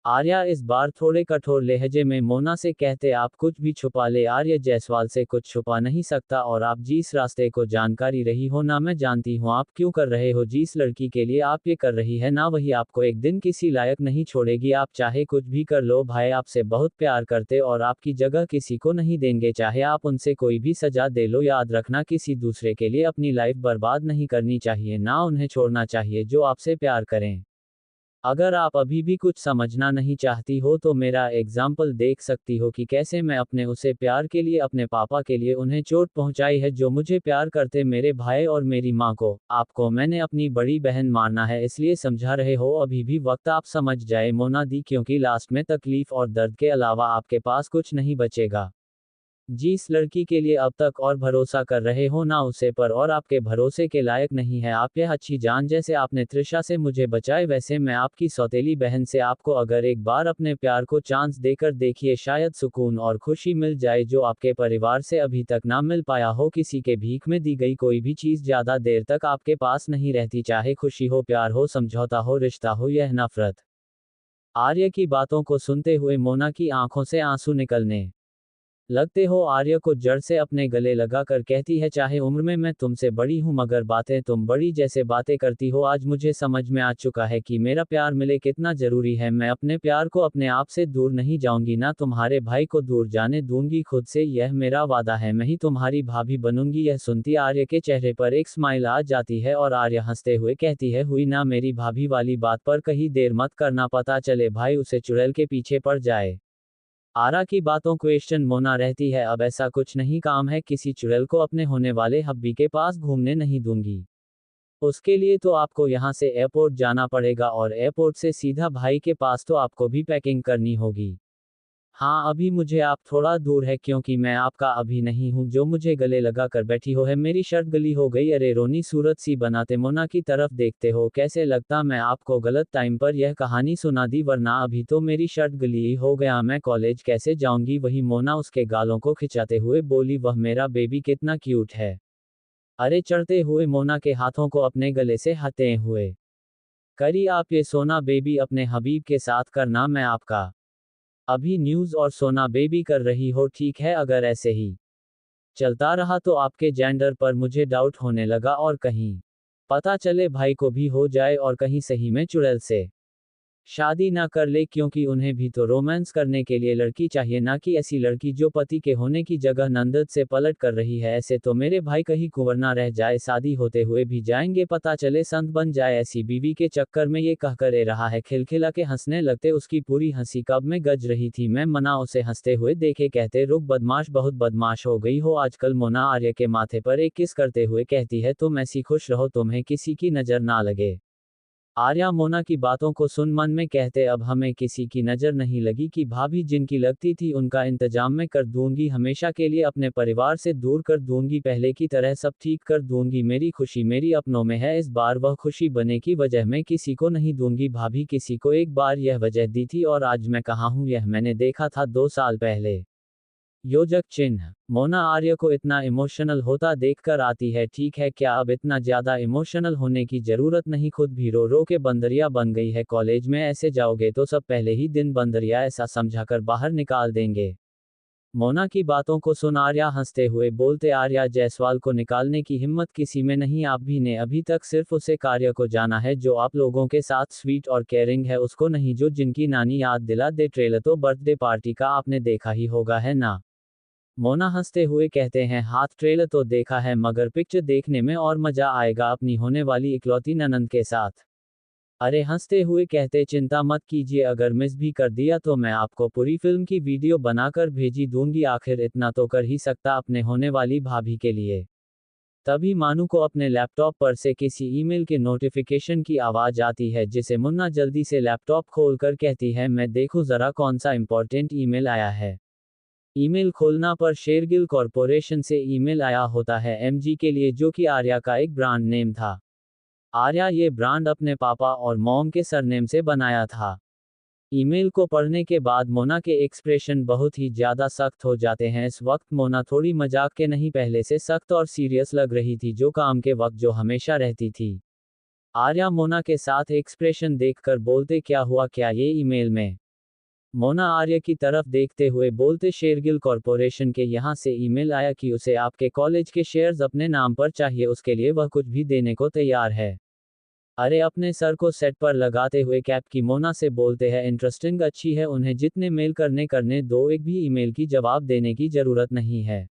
S1: आर्या इस बार थोड़े कठोर लहजे में मोना से कहते आप कुछ भी छुपा ले, आर्य जायसवाल से कुछ छुपा नहीं सकता, और आप जिस रास्ते को जानकारी रही हो ना, मैं जानती हूँ आप क्यों कर रहे हो, जिस लड़की के लिए आप ये कर रही है ना वही आपको एक दिन किसी लायक नहीं छोड़ेगी, आप चाहे कुछ भी कर लो, भाई आपसे बहुत प्यार करते और आपकी जगह किसी को नहीं देंगे, चाहे आप उनसे कोई भी सजा दे लो, याद रखना किसी दूसरे के लिए अपनी लाइफ बर्बाद नहीं करनी चाहिए, ना उन्हें छोड़ना चाहिए जो आपसे प्यार करें। अगर आप अभी भी कुछ समझना नहीं चाहती हो तो मेरा एग्जाम्पल देख सकती हो कि कैसे मैं अपने उसे प्यार के लिए, अपने पापा के लिए उन्हें चोट पहुंचाई है जो मुझे प्यार करते, मेरे भाई और मेरी माँ को। आपको मैंने अपनी बड़ी बहन मारना है इसलिए समझा रहे हो, अभी भी वक्त आप समझ जाए मोना दी, क्योंकि लास्ट में तकलीफ और दर्द के अलावा आपके पास कुछ नहीं बचेगा। जिस लड़की के लिए अब तक और भरोसा कर रहे हो ना उसे पर और आपके भरोसे के लायक नहीं है, आप यह अच्छी जान, जैसे आपने त्रिशा से मुझे बचाए वैसे मैं आपकी सौतेली बहन से आपको अगर एक बार अपने प्यार को चांस देकर देखिए, शायद सुकून और खुशी मिल जाए जो आपके परिवार से अभी तक ना मिल पाया हो। किसी के भीख में दी गई कोई भी चीज ज्यादा देर तक आपके पास नहीं रहती, चाहे खुशी हो, प्यार हो, समझौता हो, रिश्ता हो, यह नफरत। आर्य की बातों को सुनते हुए मोना की आंखों से आंसू निकलने लगते हो आर्य को जड़ से अपने गले लगाकर कहती है, चाहे उम्र में मैं तुमसे बड़ी हूं मगर बातें तुम बड़ी जैसे बातें करती हो। आज मुझे समझ में आ चुका है कि मेरा प्यार मिले कितना जरूरी है। मैं अपने प्यार को अपने आप से दूर नहीं जाऊंगी, ना तुम्हारे भाई को दूर जाने दूंगी खुद से, यह मेरा वादा है। मैं ही तुम्हारी भाभी बनूंगी। यह सुनती आर्य के चेहरे पर एक स्माइल आ जाती है और आर्य हंसते हुए कहती है, हुई ना मेरी भाभी वाली बात पर कहीं देर मत करना, पता चले भाई उसे चुड़ैल के पीछे पड़ जाए। आरा की बातों क्वेश्चन मोना रहती है, अब ऐसा कुछ नहीं काम है, किसी चुड़ैल को अपने होने वाले हब्बी के पास घूमने नहीं दूंगी। उसके लिए तो आपको यहाँ से एयरपोर्ट जाना पड़ेगा और एयरपोर्ट से सीधा भाई के पास, तो आपको भी पैकिंग करनी होगी। हाँ अभी मुझे आप थोड़ा दूर है क्योंकि मैं आपका अभी नहीं हूँ जो मुझे गले लगा कर बैठी हो है। मेरी शर्ट गली हो गई। अरे रोनी सूरत सी बनाते मोना की तरफ देखते हो, कैसे लगता मैं आपको गलत टाइम पर यह कहानी सुना दी, वरना अभी तो मेरी शर्ट गली ही हो गया, मैं कॉलेज कैसे जाऊंगी। वही मोना उसके गालों को खिंचाते हुए बोली, वह मेरा बेबी कितना क्यूट है। अरे चढ़ते हुए मोना के हाथों को अपने गले से हटे हुए करी, आप ये सोना बेबी अपने हबीब के साथ करना, मैं आपका अभी न्यूज़ और सोना बेबी कर रही हो, ठीक है। अगर ऐसे ही चलता रहा तो आपके जेंडर पर मुझे डाउट होने लगा और कहीं पता चले भाई को भी हो जाए और कहीं सही में चुड़ैल से शादी ना कर ले, क्योंकि उन्हें भी तो रोमांस करने के लिए लड़की चाहिए, ना कि ऐसी लड़की जो पति के होने की जगह नंदद से पलट कर रही है। ऐसे तो मेरे भाई कहीं कुंवर ना रह जाए, शादी होते हुए भी जाएंगे, पता चले संत बन जाए। ऐसी बीवी के चक्कर में ये कहकर ए रहा है। खिलखिला के हंसने लगते, उसकी पूरी हंसी कब में गज रही थी। मैं मना उसे हंसते हुए देखे, कहते, रुक बदमाश, बहुत बदमाश हो गई हो आजकल। मोना आर्य के माथे पर एक किस करते हुए कहती है, तुम ऐसी खुश रहो, तुम्हें किसी की नजर ना लगे। आर्या मोना की बातों को सुन मन में कहते, अब हमें किसी की नजर नहीं लगी कि भाभी जिनकी लगती थी उनका इंतजाम मैं कर दूंगी, हमेशा के लिए अपने परिवार से दूर कर दूंगी, पहले की तरह सब ठीक कर दूंगी। मेरी खुशी मेरी अपनों में है, इस बार वह खुशी बने की वजह मैं किसी को नहीं दूंगी। भाभी किसी को एक बार यह वजह दी थी और आज मैं कहाँ हूँ, यह मैंने देखा था 2 साल पहले। योजक चिन्ह। मोना आर्य को इतना इमोशनल होता देखकर आती है, ठीक है क्या अब इतना ज्यादा इमोशनल होने की जरूरत नहीं, खुद भी रो रो के बंदरिया बन गई है। कॉलेज में ऐसे जाओगे तो सब पहले ही दिन बंदरिया ऐसा समझाकर बाहर निकाल देंगे। मोना की बातों को सुन आर्या हंसते हुए बोलते, आर्या जायसवाल को निकालने की हिम्मत किसी में नहीं, आप भी ने अभी तक सिर्फ उसे कार्य को जाना है जो आप लोगों के साथ स्वीट और केयरिंग है, उसको नहीं जो जिनकी नानी याद दिला दे। ट्रेलर तो बर्थडे पार्टी का आपने देखा ही होगा है ना। मोना हंसते हुए कहते हैं, हाथ ट्रेलर तो देखा है मगर पिक्चर देखने में और मजा आएगा अपनी होने वाली इकलौती ननंद के साथ। अरे हंसते हुए कहते, चिंता मत कीजिए, अगर मिस भी कर दिया तो मैं आपको पूरी फिल्म की वीडियो बनाकर भेजी दूंगी, आखिर इतना तो कर ही सकता अपने होने वाली भाभी के लिए। तभी मानू को अपने लैपटॉप पर से किसी ईमेल के नोटिफिकेशन की आवाज आती है, जिसे मुन्ना जल्दी से लैपटॉप खोलकर कहती है, मैं देखूं जरा कौन सा इंपॉर्टेंट ईमेल आया है। ईमेल खोलना पर शेरगिल कॉरपोरेशन से ईमेल आया होता है एमजी के लिए, जो कि आर्या का एक ब्रांड नेम था। आर्या ये ब्रांड अपने पापा और मॉम के सरनेम से बनाया था। ईमेल को पढ़ने के बाद मोना के एक्सप्रेशन बहुत ही ज्यादा सख्त हो जाते हैं। इस वक्त मोना थोड़ी मजाक के नहीं पहले से सख्त और सीरियस लग रही थी, जो काम के वक्त जो हमेशा रहती थी। आर्या मोना के साथ एक्सप्रेशन देखकर बोलते, क्या हुआ, क्या ये ईमेल में। मोना आर्य की तरफ देखते हुए बोलते, शेरगिल कॉरपोरेशन के यहाँ से ईमेल आया कि उसे आपके कॉलेज के शेयर्स अपने नाम पर चाहिए, उसके लिए वह कुछ भी देने को तैयार है। अरे अपने सर को सेट पर लगाते हुए कैप की मोना से बोलते हैं, इंटरेस्टिंग, अच्छी है, उन्हें जितने मेल करने दो, एक भी ईमेल की जवाब देने की जरूरत नहीं है।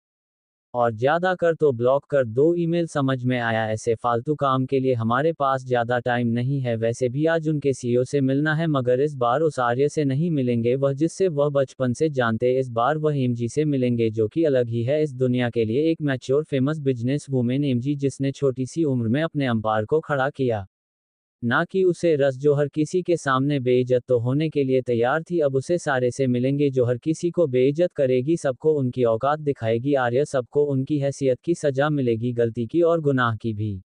S1: और ज्यादा कर तो ब्लॉक कर दो ईमेल, समझ में आया। ऐसे फालतू काम के लिए हमारे पास ज्यादा टाइम नहीं है। वैसे भी आज उनके सीईओ से मिलना है, मगर इस बार उस आर्य से नहीं मिलेंगे, वह जिससे वह बचपन से जानते। इस बार वह एमजी से मिलेंगे, जो कि अलग ही है इस दुनिया के लिए, एक mature famous business women MG, जिसने छोटी सी उम्र में अपने अंपायर को खड़ा किया। ना कि उसे रस जो हर किसी के सामने बेइज्जत तो होने के लिए तैयार थी। अब उसे सारे से मिलेंगे जो हर किसी को बेइज्जत करेगी, सबको उनकी औकात दिखाएगी आर्य, सबको उनकी हैसियत की सजा मिलेगी, गलती की और गुनाह की भी।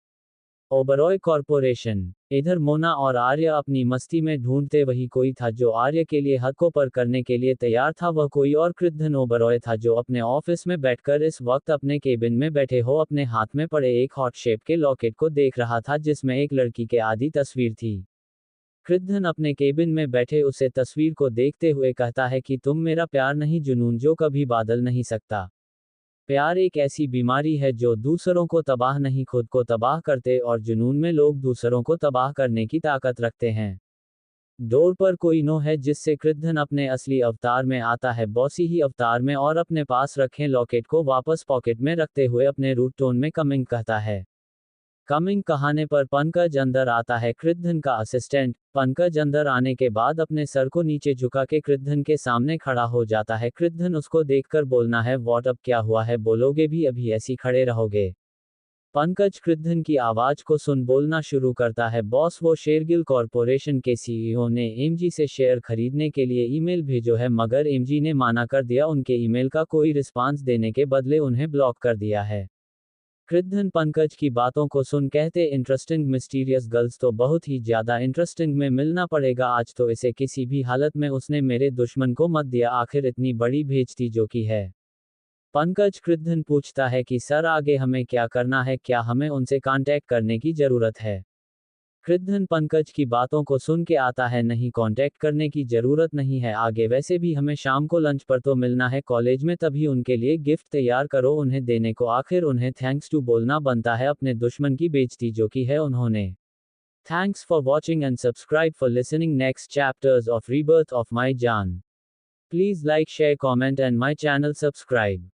S1: ओबरॉय कॉरपोरेशन। इधर मोना और आर्य अपनी मस्ती में ढूंढते वही कोई था जो आर्य के लिए हद को पर करने के लिए तैयार था। वह कोई और कृद्धन ओबरॉय था, जो अपने ऑफिस में बैठकर इस वक्त अपने केबिन में बैठे हो अपने हाथ में पड़े एक हॉट शेप के लॉकेट को देख रहा था, जिसमें एक लड़की के आदि तस्वीर थी। कृद्धन अपने केबिन में बैठे उसे तस्वीर को देखते हुए कहता है कि तुम मेरा प्यार नहीं जुनून जो कभी बादल नहीं सकता। प्यार एक ऐसी बीमारी है जो दूसरों को तबाह नहीं खुद को तबाह करते और जुनून में लोग दूसरों को तबाह करने की ताकत रखते हैं। डोर पर कोई नो है जिससे कृद्धन अपने असली अवतार में आता है बॉसी ही अवतार में और अपने पास रखे लॉकेट को वापस पॉकेट में रखते हुए अपने रूट टोन में कमिंग कहता है। कमिंग कहने पर पंकज अंदर आता है कृद्धन का असिस्टेंट। पंकज अंदर आने के बाद अपने सर को नीचे झुका के कृद्धन के सामने खड़ा हो जाता है। कृद्धन उसको देखकर बोलना है व्हाट अब क्या हुआ है बोलोगे भी अभी ऐसी खड़े रहोगे। पंकज कृद्धन की आवाज को सुन बोलना शुरू करता है बॉस वो शेरगिल कॉरपोरेशन के सीईओ ने एमजी से शेयर खरीदने के लिए ईमेल भेजो है मगर एमजी ने माना कर दिया उनके ईमेल का कोई रिस्पांस देने के बदले उन्हें ब्लॉक कर दिया है। कृद्धन पंकज की बातों को सुन कहते इंटरेस्टिंग मिस्टीरियस गर्ल्स तो बहुत ही ज्यादा इंटरेस्टिंग में मिलना पड़ेगा आज तो इसे किसी भी हालत में उसने मेरे दुश्मन को मत दिया आखिर इतनी बड़ी भेजती जो की है। पंकज कृद्धन पूछता है कि सर आगे हमें क्या करना है क्या हमें उनसे कांटेक्ट करने की जरूरत है। कृद्धन पंकज की बातों को सुन के आता है नहीं कांटेक्ट करने की जरूरत नहीं है आगे वैसे भी हमें शाम को लंच पर तो मिलना है कॉलेज में तभी उनके लिए गिफ्ट तैयार करो उन्हें देने को आखिर उन्हें थैंक्स टू बोलना बनता है अपने दुश्मन की बेइज्जती जो की है उन्होंने। Thanks for watching and subscribe for listening next chapters of rebirth of my जान। Please like share comment and my channel subscribe.